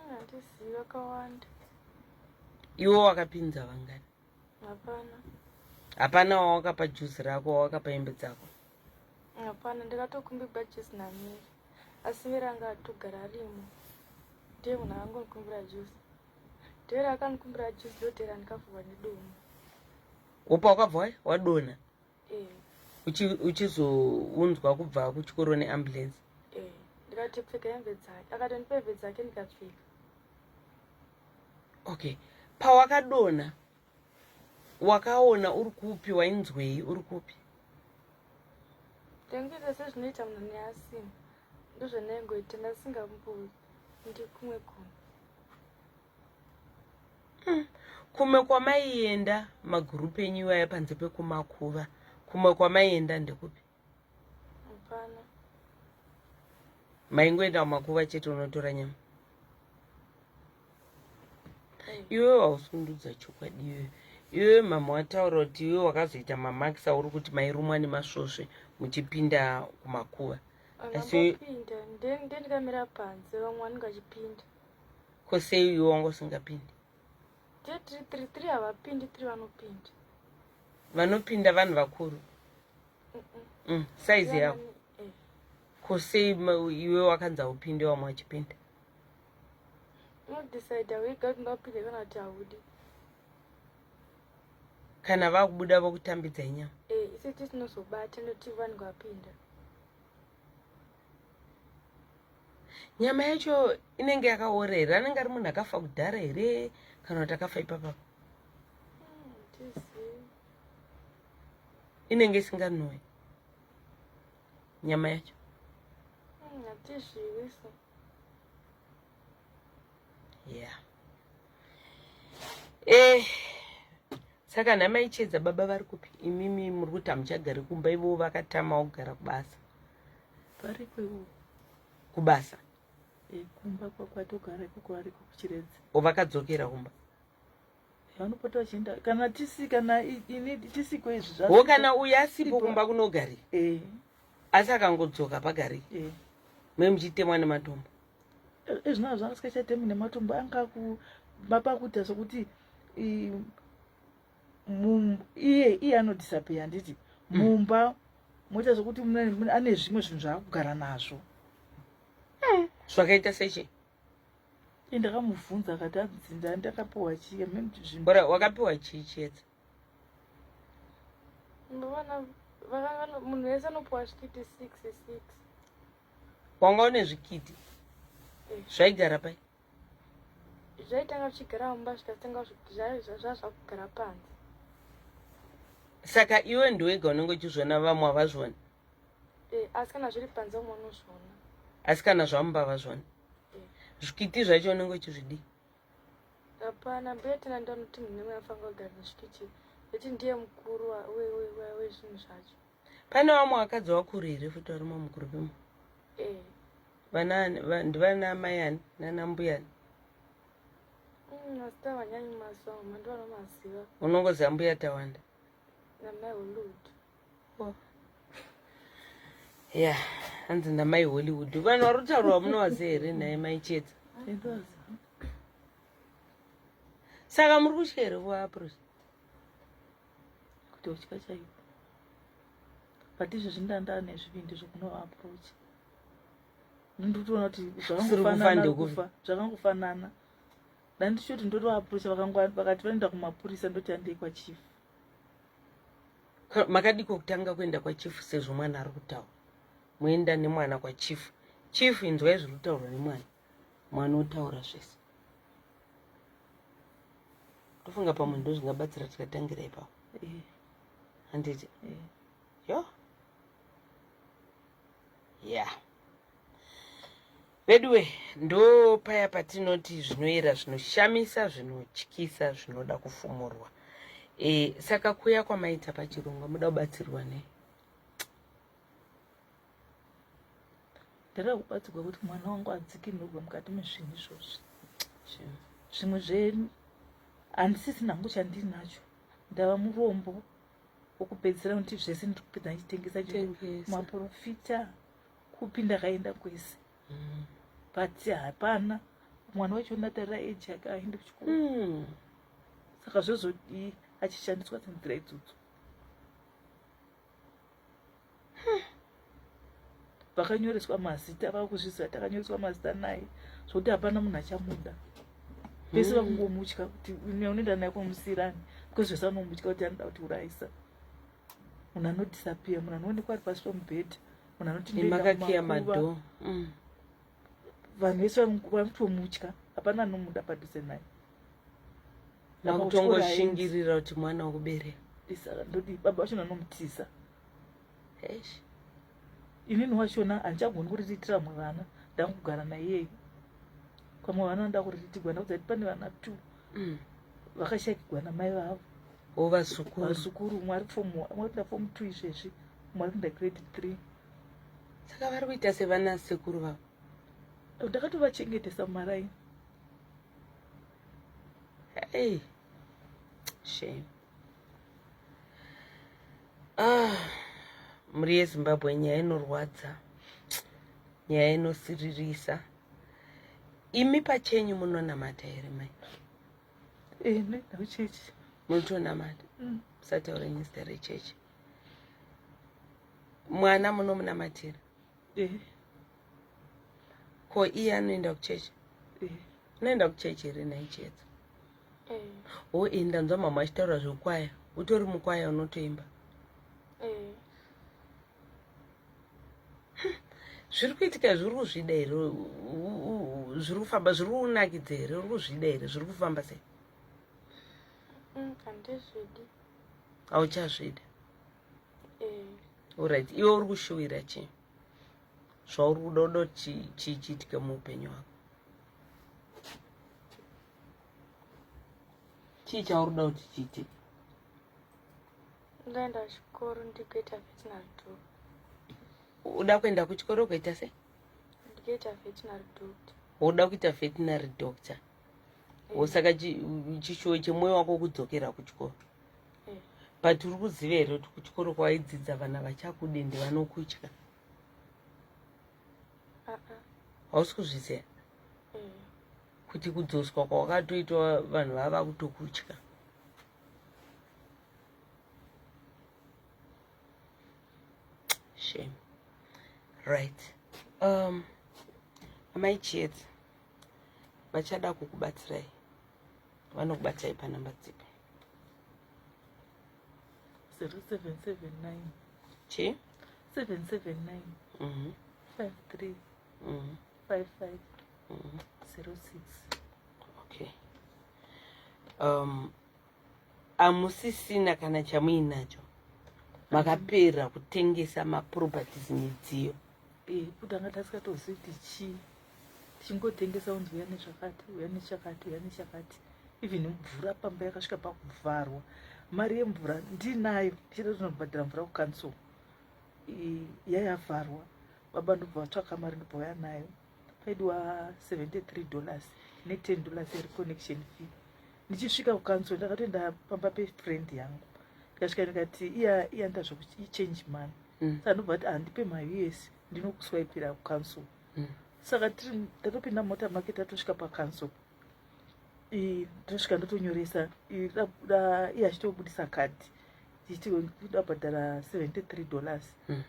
Handisi vakawanda. Iwo wakapinza vangani? Hapana. Hapana wawakapa juzi rako wawakapa hembe dzako? Hapana, ndakatokumbirwa juzi naMary. Asi Mary anga atogara arimo. Ndiye munhu akangondikumbira juzi. Ndiye akandikumbira juzi ndotera ndikavhurwa nedonha. Wopa wakabva wadonha? Uchizounzwa kubva kuchikoro neambulensi? Ndikati pfeka hembe dzake. Akatondipa hembe dzake ndikapfeka. Okay, pawakadonha wakaona uri kupi, wainzwei uri kupi? Ndingaita sezvinoita munhu neasima, ndozvandaingoita ndasingambozi ndi kumwe kumwe. Kumwe kwamaienda magurupu enyu iwaya panze pekumakuva, kumwe kwamaienda ndekupi? Hapana. Maingoenda kumakuva chete unotora nyama? Iwe hausundudza chokwadi iwe mama wataura kuti iwe wakazoita mamakisa uri kuti mairumwa nemasvosve muchipinda kumakuva. Angambopinda ndendikamira panze vamwe vanenge vachipinda. Kosei iwe wanga usingapindi? Tiri havapindi, tiri vanopinda. Vanopinda vanhu vakuru? Saizi yavo? Kosei iwe wakanza upinde vamwe vachipinda? Unodecide wega kuti ndapinda kana kuti haudi. Kana vakubuda vokutambidza nyama? Isi tisinozobata ndoti vanenge vapinda. Nyama yacho inenge yakaora here? Anenge ari munhu akafa kudhara here kana kuti akafa ipapapo? Inenge isinganoi nyama yacho? Hatizviwisa. Saka namaichedza baba vari kupi? Imimi muri kuti hamuchagari kumba, ivo vakatamawo kugara kubasa? Variko ivo kubasa? Kumba kwatogara ikoko variko kuchiredza. Ovakadzokera kumba? Vanopota vachienda kana ini tisiko izvi zvacho. Wo kana uyu asipo kumba kunogari? Asi akangodzoka pagari? Mwe muchitemwa nematombo? Ezvinazvo zvangasikachatemwi nematombo, anga pakuita sokuti iye anodisappear. Handiti mumba moita sokuti ane zvimwe zvinhu zvaakugara nazvo. Zvakaita sechi? Ndakamubvunza akati adzinda ndakapiwa chii. Bora wakapiwa chii chedza? Munhu wese anopiwa zvikiti 6. Wanga une zvikiti? Zvaigara pai? Zvaitanga zvichigara mumba zvikatanga zvazvakugara panze. Saka iwe ndiwega unenge uchizviona vamwe havazvioni? Asi kana zviri panze umwe unozviona. Asi kana zvamumba havazvioni? Zvikiti zvacho unenge uchizvidii? Hapana, mbetena ndanoti munhu nemwe afanira kugara nezvikiti nekuti ndiye mukuru wezvinhu zvacho. Pane vamwe vakadzi vakuru here futi varimo mukuru pemo? Ndivana mai ani nana mbuya ani? Asi tavanyanyi mazuva ano ndovanomaziva. Unongoziva mbuya Tawanda? Namai Hollywood. Hanzi namai Hollywood. Vanhu vari kutaurwa munovaziva here naye maichedza? Saka muri kutya here kuvaapurisa? Kuti utya chaipo. But izvozvi ndandaa nezvivindi zvokunovaapproach. Ndinotoona kuti zvakangofanana. Ndandichoti ndotovaapproacha vakati vanoenda kumapurisa ndoti handei kwachifu. Makadiko kutanga kuenda kwachifu sezvo mwana ari kutaura? Moenda nemwana kwachifu. Chifu inzwai zviri kutaurwa nemwana. Mwana otaura zvese. Tofunga pamwe ndo zvingabatsira tikatangira ipapo. Handiti? Bedwe ndo paya patinoti zvinoera, zvinoshamisa, zvinotyisa, zvinoda kufumurwa. Saka kuya kwamaita pachirongwa muda kubatsirwa nei? Ndada kubatsirwa kuti mwana wangu adzikinurwe mukati mezvinhu izvozvi. Zvimwe zvenyu handisisina hangu chandinacho. Ndava murombo wokupedzisira kuti zvese ndiri kupedza ndichitengesa maprofita kupi ndakaenda kwese. But hapana mwana wacho unatarira age yake aende kuchikoro. Saka zvozodii achishandiswa senzira idzodzo? Vakanyoreswa mazita, vakuzviziva takanyoreswa mazita naye zvokuti hapana munhu achamuda. Vese vakungomutya kuti unoenda naye kumusirani because zvese vanomutya kuti anoda kuti uraisa. Munhu anodisappear, munhu anoonekwa ari pasi pemubhedha, munhu anotindoenda kumakuva. Vanhu vese vanotomutya, hapana anomuda padhuze naye. nakutongoshingirira kuti mwana wekubereka. Saka ndoti baba vachona nomutisa. Eish. Inini wachona handichagoni kuriritira mwe vana, ndakugara naye. Kwamwe vana nda kuriritwa ndakuti pane vana 2. Vakashayikirwa namai vavo. Vasukuru mwari form 1, mwari form 2 izvezvi, mwari kuenda grade 3. Saka vari kuita sevana sekuru vavo. Ndakatovachengetesa mumaraini. Hey, shame. Muri yeZimbabwe nyaya inorwadza, nyaya inosiririsa. Imi pachenyu munonamata here mai? Ne ndakuchechi. Munotonamata? Musataure nyista rechechi. Mwana munomunamatira? Ko iye anoenda kuchechi? Unoenda kuchechi here naichedza? Ndanzwa mama achitaura zvokwaya. Utori mukwaya unotoimba? Zviri kuitika zviri kuzvida here? Zviri kufamba zviri kunakidza here? Uri kuzvida here? Zviri kufamba sei? Handizvidi. Hauchazvida? Alright, iwe uri kushuwira chii? Zvauri kuda kuti chiitika muupenyu hwako? Chii chauri kuda kuti chiitike? Ndaenda kuchikoro ndigoita veterinary doctor. Uda kuenda kuchikoro kuita sei? Ndigoita veterinary doctor. Uda kuita veterinary doctor? Saka chishuwo chemwoyo wako kudzokera kuchikoro. But uri kuziva here kuti kuchikoro kwaidzidza vana vachakudende vanokutya? Hausi kuzviziva? Kuti kudzoswa kwawakatoitwa vanhu vava kutokutya. Shame. Right. Amai Chiedza, vachada kukubatsirai. Vanokubatsirai panhamba dzipi? 0779. Chi? 779. 53. 55. 06. Okay. Amusisina kana chamuinacho? Makapera kutengesa maproperties midziyo? Kuti anga tasikatozivi kuti chii. Tichingotengesa unzi uya nezvakati, uya nechakati, uya nechakati. Even mvura pamba yakasvika pakuvharwa. Mari yemvura ndinayo, ndichida tinobhadhara mvura kukansoro. Yayavharwa. Baba ndobva vatsvaka mari ndobva vauya nayo. Paidiwa $73 ne$10 yereconnection fee. Ndichisvika kukansoro ndakatoenda pamba pefriend yangu. Ndikasvika ndikati iya ndazvo kuti ichange money. Saka ndobva kuti handipe ma-US ndinokuswaipira kukansoro. Saka ndatopinda mota market tatosvika pakansoro. Ndosvika ndotonyoresa iye achitobudisa kadhi tichiti ndabhadhara $73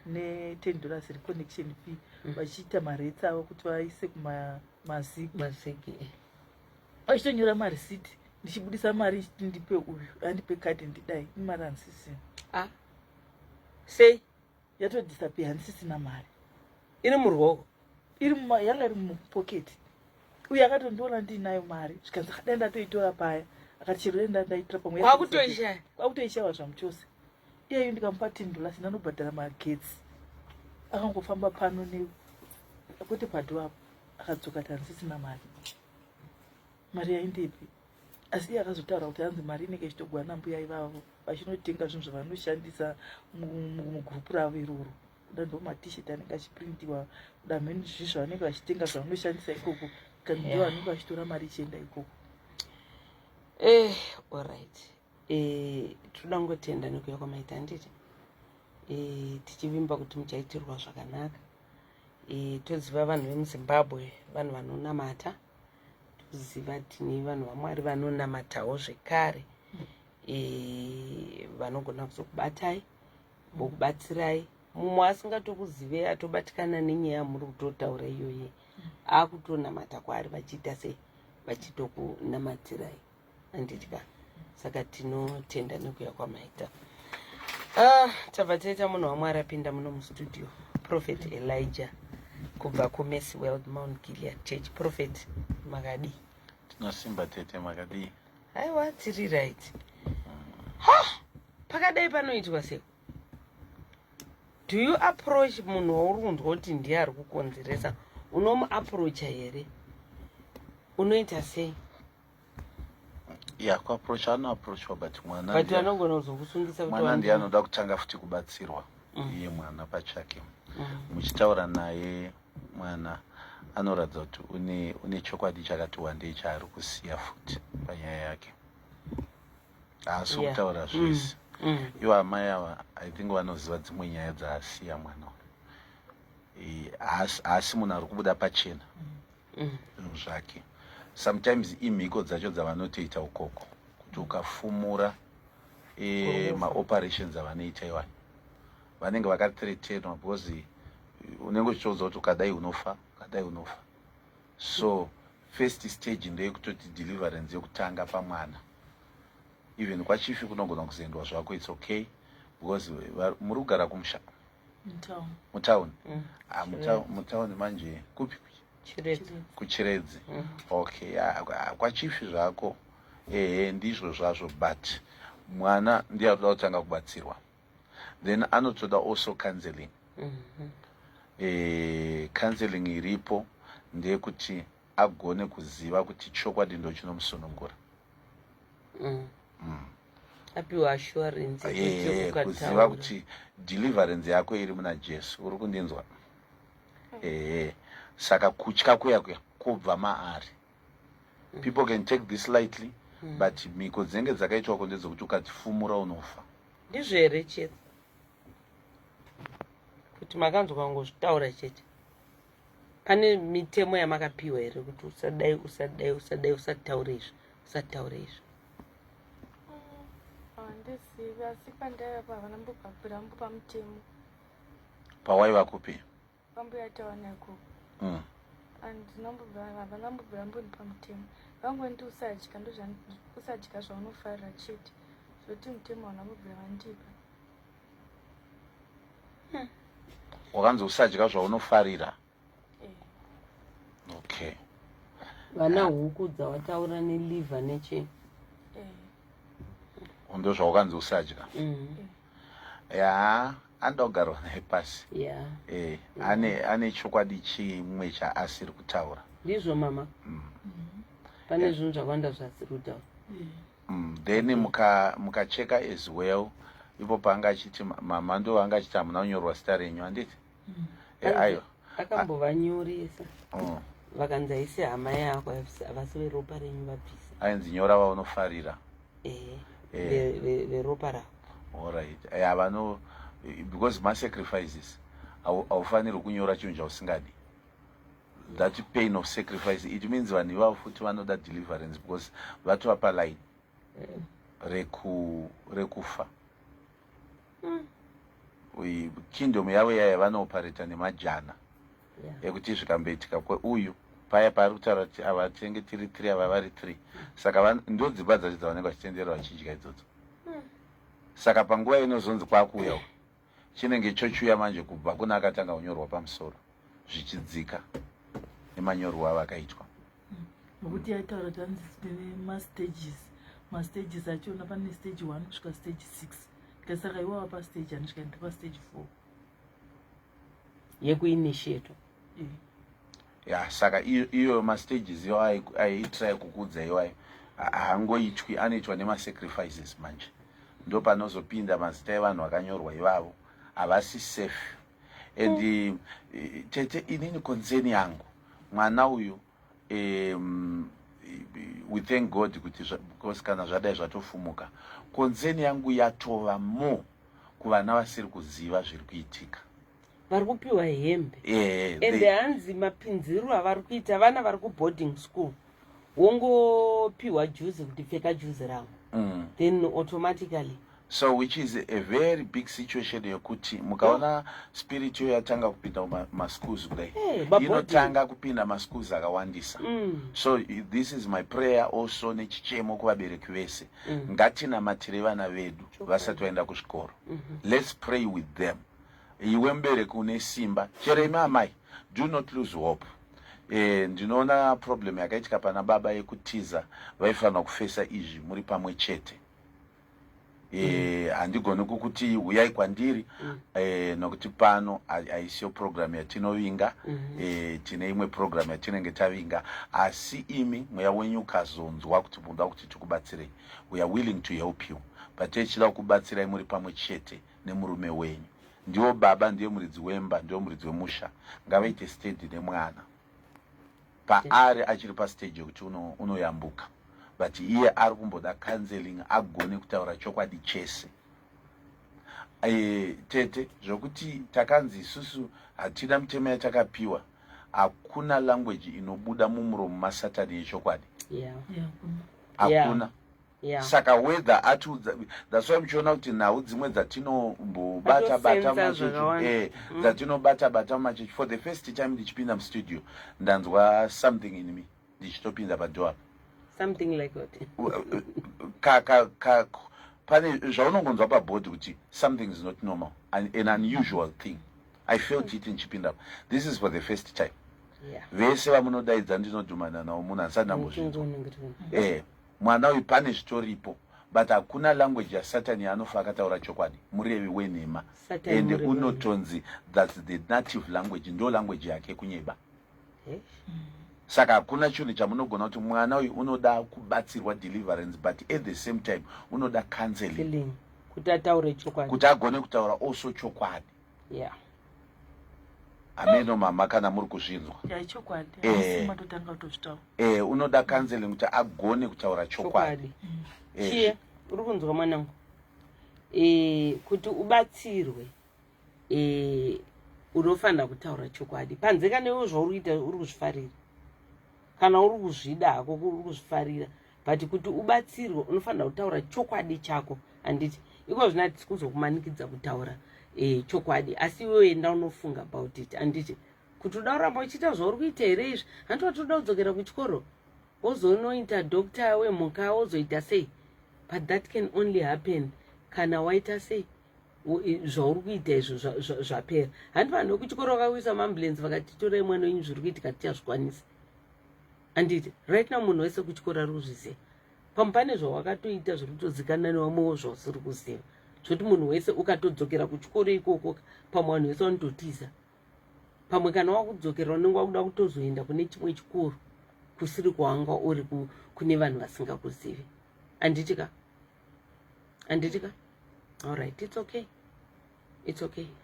ne$10 reconnection fee vachiita maretsi avo kuti vaise kumaziki. Vachitonyora marisiti ndichibudisa mari ndipe uyu andipe kadhi ndidai imari handisisina. Sei? Yatodisappear handisisina mari. Iri muruoko? Yanga iri mupoketi. Uye akatondiona ndinayo mari zvikanzi akadai ndatoitora paya akati chero dai ndaitora pamwe kwakutoishaiwa zvamu chose. Iyeyo ndikamupa $10 ndanobhadhara magetsi. Akangofamba pano kwete padhuapo akadzoka handisisina mari. Mari yaindepi? Asi iye akazotaura kuti hanzi mari inenge ichitogwana mbuya ivavo vachinotenga zvinhu zvavanoshandisa mugurupu ravo iroro. Kuda ndomatisheti anenge achiprintiwa, kuda mheni zvinhu vanenge vachitenga zvavanoshandisa ikoko. Kandiwa vanenge vachitora mari ichienda ikoko. Alright. Toda ngotenda nekuuya kwamaita handiti? Tichivimba kuti muchaitirwa zvakanaka. Toziva vanhu vemuZimbabwe vanhu vanonamata. Toziva tini vanhu vaMwari vanonamatawo zvekare. Vanogona kuzokubatai, vokubatsirai. Mumwe asingatokuzivei atobatikana nenyaya yamuri kutotaura iyoyi. Akutonamata kwaari vachiita sei? Vachitokunamatirai. Handitya. Saka tinotenda nekuuya kwamaita. Tabva taita munhu waMwari apinda muno mustudio. Prophet Elijah kubva kuMercy World Mount Gilead Church. Prophet makadi. Tinosimba tete makadi. Aiwa, tiri right. Ha! Pakadai panoitwa seko. Do you approach munhu wauri kunzwa kuti ndiye ari kukonzeresa? Unomuapproacha here? Unoita sei? Yeah, kuapproach anoapproachwa but mwana But vanogona kuzokusungisa kuti mwana ndiye anoda kutanga futi kubatsirwa iye mwana pachake. Muchitaura naye mwana anoratidza kuti une chokwadi chakati wandei chaari kusiya futi panyaya yake. Haasi kutaura zvese. Ivo amai ava I think vanoziva dzimwe nyaya dzaasiya mwana uyu. Haasi munhu ari kubuda pachena zvinhu zvake. Sometimes imhiko dzacho dzavanotoita ukoko kuti ukafumura maoperations avanoita iwayo vanenge vakathreatenwa because unenge uchiudza kuti ukadai unofa. So first stage ndeyekutoti deliverance yekutanga pamwana. Even kwachifi kunogona kuzoendwa zvako, it's okay because muri kugara kumusha mutauni. Mutauni manje kupi? Kuchiredzi. Okay, kwachifi zvako ndizvo zvazvo, but mwana ndiye anoda kutanga kubatsirwa. Then anotoda also counseling. Counseling iripo ndeyekuti agone kuziva kuti chokwadi ndo chinomusunungura. Apiwa assurance kuziva kuti deliverance yako iri muna Jesu. Uri kundinzwa? Saka kutya kuya kubva maari. People can take this lightly, but mhiko dzinenge dzakaitwa ndedzokuti ukatifumura unofa. Ndizvo here chete kuti makanzwa kangozvitaura chete. Pane mitemo yamakapiwa here kuti usadai usataure izvi. Handizivi, asi pandaiva vanambobvapira pamutemo. Pawaiva kupi? Vamboyataura nako. And vanambobvira mboni pamutemo. Vangoti usadya usadya zvaunofarira chete. Zvoti mutemo vanambobvira vandipa. Wakanzi usadya zvaunofarira? Okay. Vana huku dzawataura neliver nechi. Ndo zvawakanzi usadya? Ya, andogara naye pasi. Ane chokwadi chimwe chaasiri kutaura. Ndizvo mama. Pane zvinhu zvakawanda zvaasiri kutaura. Then mukacheka as well. Ipo panga achiti mama ndo vanga achiti hamuna kunyorwa zita renyu, handiti? Ayo. Akambovanyoresa. Vakanzi aisi hama yako havasi veropa renyu vabvisa. Ainzi nyora vaunofarira. Veropa rako. Alright. Vano because my sacrifices haufaniri kunyora chinhu chausingadi. That pain of sacrifice, it means vanhu ivavo futi vanoda deliverance because vatovapa line rekufa. Kingdom yavo yaya vanopareta nemajana ekuti zvikamboitika kweuyu paya pari kutaura kuti ava tinenge tiri 3 ava vari 3. Saka ndo dzimba dzacho dzavanenge vachitendera vachidya idzodzo. Saka panguva inozonzi kwakuuya chinenge chochuya manje kubva kuna akatanga kunyorwa pamusoro zvichidzika nemanyorwa avo akaitwa. Nokuti yaitaura kuti hanzi mastages achona pane stage 1 kusvika stage 6. Saka iwava pastage anosvika ndepastage 4 yekuinitiato. Saka iyo mastages iyo aitrai kukudza iwayo haangoitwi, anoitwa nemasacrifices manje. Ndo panozopinda mazita evanhu vakanyorwa ivavo havasi safe. And tete inini concern yangu mwana uyu we thank God kuti because kana zvadai zvatofumuka, concern yangu yatova mo kuvana vasiri kuziva zviri kuitika. Vari kupiwa hembe. Ende hanzi mapinziro avari kuita vana vari kuboarding school. Wongopiwa juzi kuti pfeka juzi rangu. Then automatically. So which is a very big situation yekuti mukaona spirit yo yatanga kupinda maschools kudai. Inotanga kupinda maschools akawandisa. So this is my prayer also nechichemo kuvabereki vese. Ngatinamatire vana vedu vasati vaenda kuzvikoro. Let's pray with them. Iwe mbereki une simba, chero imi amai, do not lose hope. ndinoona problem yakaitika pana baba yekutiza vaifanira kufesa izvi muri pamwe chete. Handigoni kukuti uyai kwandiri nokuti pano haisiyo program yatinovinga, tine imwe program yatinenge tavinga, asi imi mweya wenyu ukazonzwa kuti munoda kuti tikubatsirei, we are willing to help you, but tichida kubatsirai muri pamwe chete nemurume wenyu. Ndiwo baba, ndiye muridzi wemba, ndiwo muridzi wemusha, ngavaite steady nemwana paari achiri pastage yekuti unoyambuka, but iye ari kumboda counseling agone kutaura chokwadi chese. Tete zvokuti takanzi isusu hatina mitemo yatakapiwa, hakuna language inobuda mumuromo masatani yechokwadi, hakuna. Saka whether atiudza, that's why muchiona kuti nhau dzimwe dzatinombobata machechi, dzatinobata machechi, for the first time ndichipinda mustudio ndanzwa something in me ndichitopinda padoor. Something like what? Pane zvaunongonzwa pabhodi kuti something is not normal, an unusual thing. I felt it in Chipinda. This is for the first time. Vese vamunodaidza ndinodhumana nawo munhu asati ndambozvinzwa. Mwana uyu pane zvitoripo, but hakuna language yasatani yaanofa akataura chokwadi, murevi wenhema, ende unotonzi that's the native language, ndo language yake kunyeba. Saka hakuna chinhu chamunogona kuti mwana uyu unoda kubatsirwa deliverance, but at the same time unoda counseling kuti ataure chokwadi, kuti agone kutaura also chokwadi. Ameno mama kana muri kuzvinzwa. Unoda counseling kuti agone kutaura chokwadi. Chiye uri kunzwa mwanangu, kuti ubatsirwe unofanira kutaura chokwadi. Panze kana iwe zvauri kuita uri kuzvifarira, kana uri kuzvida hako uri kuzvifarira, but kuti ubatsirwe unofanira kutaura chokwadi chako. Handiti iko zvina tisi kuzokumanikidza kutaura chokwadi, asi iwe enda unofunga about it. Handiti kuti uda kuramba uchiita zvauri kuita here izvi, handiti uda kudzokera kuchikoro wozonoita doctor wemhuka wozoita sei, but that can only happen kana waita sei zvauri kuita izvo zvapera. Handi vanhu vekuchikoro vakauisa maambulensi vakati torai mwana wenyu zviri kuitika tichazvikwanisa. Handiti right now munhu wese kuchikoro ari kuzviziva, pamwe pane zvawakatoita zviri kutozikanwa nevamwewo zvausiri kuziva, zvoti munhu wese ukatodzokera kuchikoro ikoko pamwe vanhu vese vanototiza, pamwe kana wakudzokera unenge wakuda kutozoenda kune chimwe chikoro kusiri kwawanga uri kune vanhu vasingakuzivi. Handitika alright, it's okay,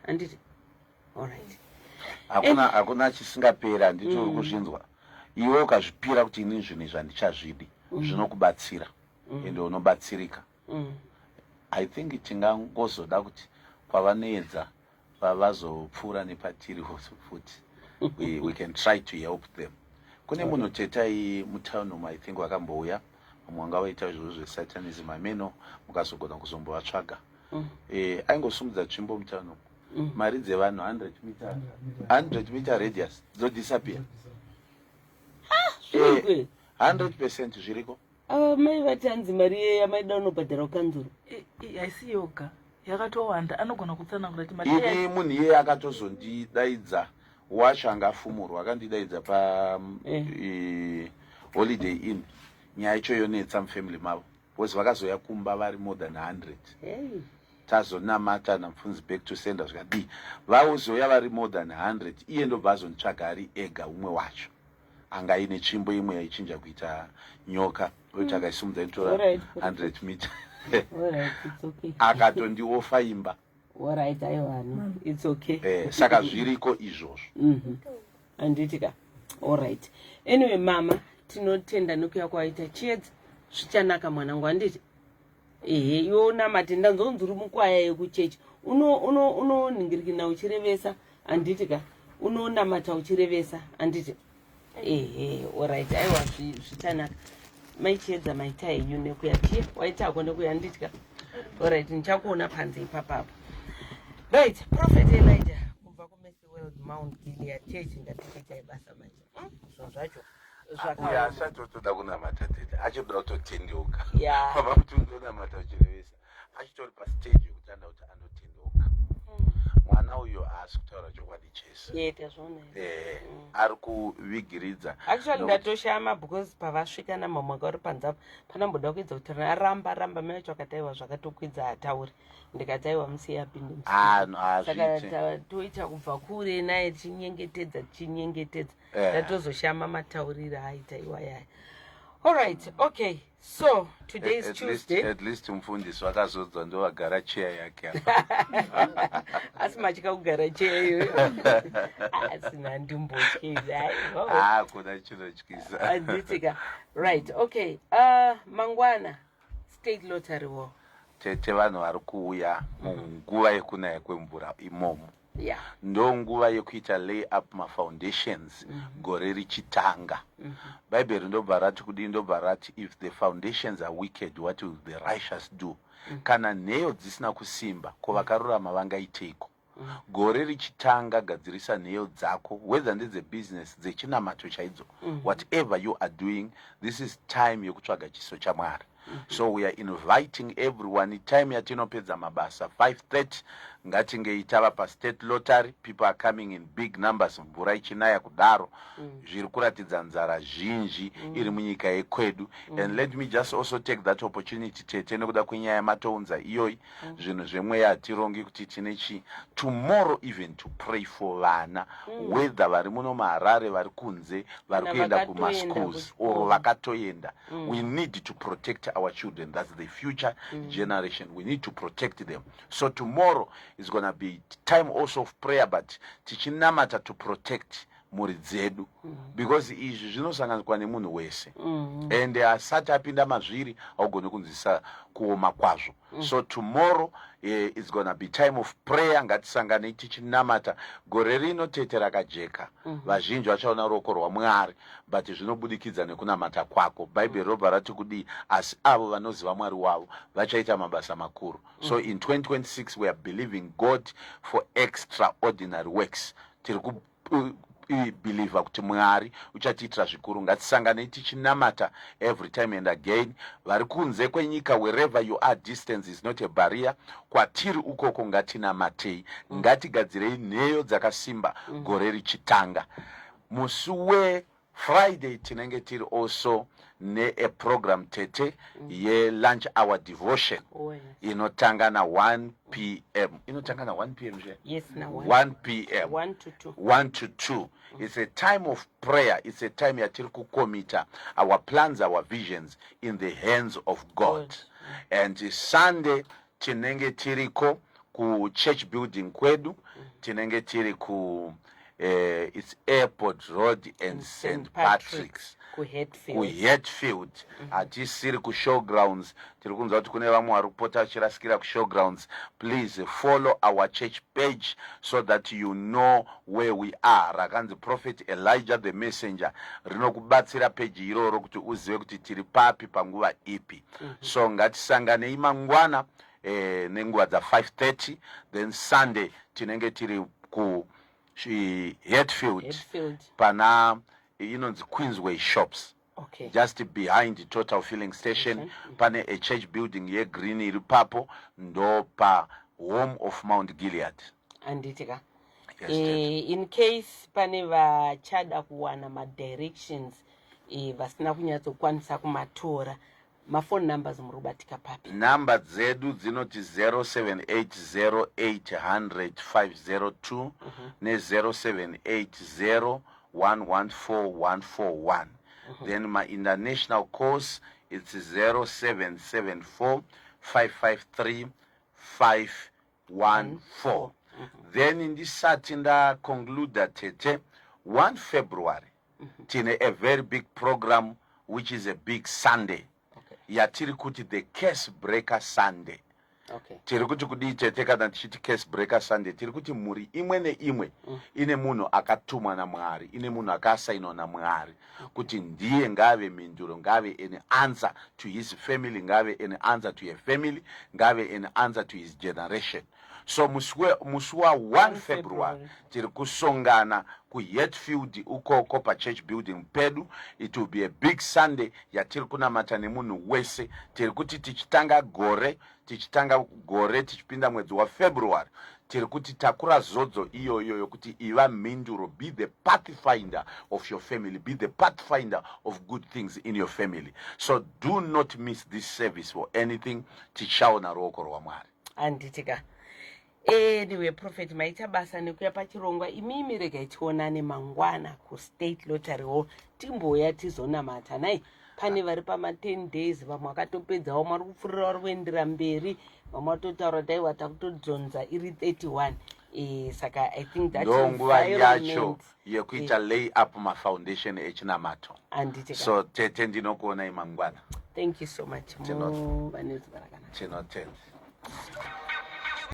handiti alright. Hakuna chisingapera, handiti uri kuzvinzwa. Iwe ukazvipira kuti ini zvinhu izvi handichazvidi, zvinokubatsira ende unobatsirika. I think tingangozoda kuti pavanoedza pavazopfuura nepatiri futi, we can try to help them. Kune munhu tetai mutauni umu, I think wakambouya, vamwe wanga vaita izvozvo zvesatanism, ameno mukazogona kuzombovatsvaga. Aingosumudza tsvimbo mutauni umu, mari dzevanhu 100 meter radius dzodisappear. 100% zviriko. Mai vati hanzi mari ye yamaida unobhadhara ukanzuru. Haisi yoga, yakatowanda, anogona kutsanangura kuti mari ini munhu iye akatozondidaidza wacho angafumurwa, akandidaidza pa Holiday Inn, nyaya icho yonetsa mufamily mavo, because vakazoya kumba vari more than 100. Tazonamata namupfunzi back to sender zvikadi vauzoya vari more than 100, iye ndobva azonditsvaga ari ega umwe wacho, anga ine tsvimbo imwe yaichinja kuita nyoka, oti akaisumudza inotora 100 meter. Akatondiofa imba. Alright, aiwana, it's okay. Saka zviriko izvozvo. Handitika alright. Anyway mama, tinotenda nokuya kwaita chiedza zvichanaka mwanangu, handiti iwe unamate ndanzonzi uri mukwaya yekuchechi unoningirikina uchirevesa, handitika unonamata uchirevesa, handiti alright, aiwa zvichanaka. Maichiedza maita yenyu nekuya chiye waitako nekuya, handitika alright, ndichakuona panze ipapapo. Right, Prophet Elijah kubva kuMercy World Mount Gilead Church ndatikuitai basa manje. Zvacho zvakauya asatotoda kunamata tete, achibuda kutotendeuka. Yeah. Pamba kuti undonamata uchirevesa, achitori pastage yekutanda kuti andotendeuka. Mwana uyo haasi kutaura chokwadi chese yete zvona ari kuvigiridza actually ndatoshama because pavasvika namamwaka uri panzapo panomboda kuedza kuti ramba mai vacho akataiwa zvakatokwidza atauri ndikati aiwa musiyapinde saka toita kubva kure naye tichinyengetedza ndatozoshama matauriro aaita iwayaya. All right, okay. So today is Tuesday. At least mfundisi wakazodzwa ndo wagara chair yake asi machika kugara chair iyoyo asina ndimbotyeza kuna chinotyisa anditika. Right, okay. Mangwana state lottery war tete vanhu vari kuuya munguva yekunaya kwemvura imomo. Yeah. Ndo nguva yekuita lay up mafoundations gore richitanga. Bhaibheri ndobva rati kudii, ndobva rati if the foundations are wicked what will the righteous do. Kana nheyo dzisina kusimba ko vakarurama vangaiteiko. Gore richitanga gadzirisa nheyo dzako, whether ndedze business dzechinamato chaidzo, whatever you are doing, this is time yekutsvaga chiso chaMwari. So we are inviting everyone. Time yatinopedza mabasa 5:30 ngatinge itava pa state lottery. People are coming in big numbers. Mvura ichinaya kudaro zviri kuratidza nzara zhinji iri munyika yekwedu. And let me just also take that opportunity tete nekuda kwenyaya yamatounza iyoyi zvinhu zvemweya hatirongi kuti tinechi tomorrow even to pray for vana whether vari muno maHarare vari kunze vari kuenda kumaschools or vakatoenda. We need to protect our children. That's the future generation. We need to protect them. So tomorrow is going to be time also of prayer, but tichinamata to protect mhuri dzedu because izvi zvinosanganiswa nemunhu wese and asati apinda mazviri haugoni kunzwisa kuoma kwazvo. So tomorrow is going to be time of prayer. Ngatisanganei tichinamata. Gore rino tete rakajeka, vazhinji vachaona ruoko rwaMwari, but zvinobudikidza nekunamata kwako. Bhaibheri robva rati kudii, asi avo vanoziva Mwari wavo vachaita mabasa makuru. So in 2026 we are believing God for extraordinary works. Tiri believe kuti Mwari uchatiitira zvikuru. Ngatisanganei tichinamata every time and again. Vari kunze kwenyika, wherever you are, distance is not a barrier. Kwatiri ukoko ngatinamatei, ngatigadzirei nheyo dzakasimba gore richitanga. Musi weFriday tinenge tiri also a program tete ye lunch hour devotion inotanga na 1 p.m. inotanga na 1 p.m. Yes, na 1 p.m. 1 to 2. 1 to 2. It's a time of prayer. It's a time yatiri kukomita our plans, our visions in the hands of God. And Sunday tinenge tiriko ku church building kwedu, tinenge tiri ku it's Airport Road and St. Patrick's. Ku Hatfield. Hatisiri ku showgrounds. Tiri kunzwa kuti kune vamwe vari kupota vachirasikira ku showgrounds. Please follow our church page so that you know where we are. Rakanzi Prophet Elijah the Messenger rinokubatsira page iroro kuti uzive kuti tiri papi panguva ipi. So ngatisanganei mangwana nenguva dza 5:30. Then Sunday tinenge tiri ku Hatfield pana inonzi Queensway Shops. Okay. Just behind the Total Filling Station. Pane a church building ye green iri papo ndo pa Home of Mount Gilead. Anditika. Yes, in case pane vachada kuwana ma-directions vasina kunyatsokwanisa kumatora, mafoni numbers murubatika papi? Number dzedu dzinoti 0780800502 ne 0780114141. Then my international course it's 0774553514. Then in this Saturday conclude tete 1 February tine a very big program which is a big Sunday. Yatiri kuti the Case Breaker Sunday. Okay. Tiri kuti kudii tete kana tichiti Case Breaker Sunday, tiri kuti muri imwe neimwe ine munhu akatumwa naMwari, ine munhu akasainwa naMwari kuti ndiye ngave minduro, ngave an answer to his family, ngave an answer to your family, ngave an answer to his generation. So musi wa 1 February tiri kusongana kuhetfield ukoko pachurch building pedu. It will be a big Sunday yatiri kunamata nemunhu wese. Tiri kuti tichitanga gore tichipinda mwedzi waFebruary. Tiri kuti takura zodzo iyoyo yokuti iva mhinduro. Be the pathfinder of your family. Be the pathfinder of good things in your family. So do not miss this service for anything. Tichaona ruoko rwaMwari. Anditika. Anyway, Prophet maita basa nekuya pachirongwa imimi regai tionane mangwana ku State Lottery Hall timboya tizonamata nai. Pane vari pama 10 days vamwe vakatopedzawo mari kupfurira vari kuendera mberi vamwe vatotaura dai watakutodzonza iri 31. Saka I think that nguva yacho yekuita lay up ma foundation echinamato. So tete ndinokuona imangwana. Thank you so much. Tinotenda.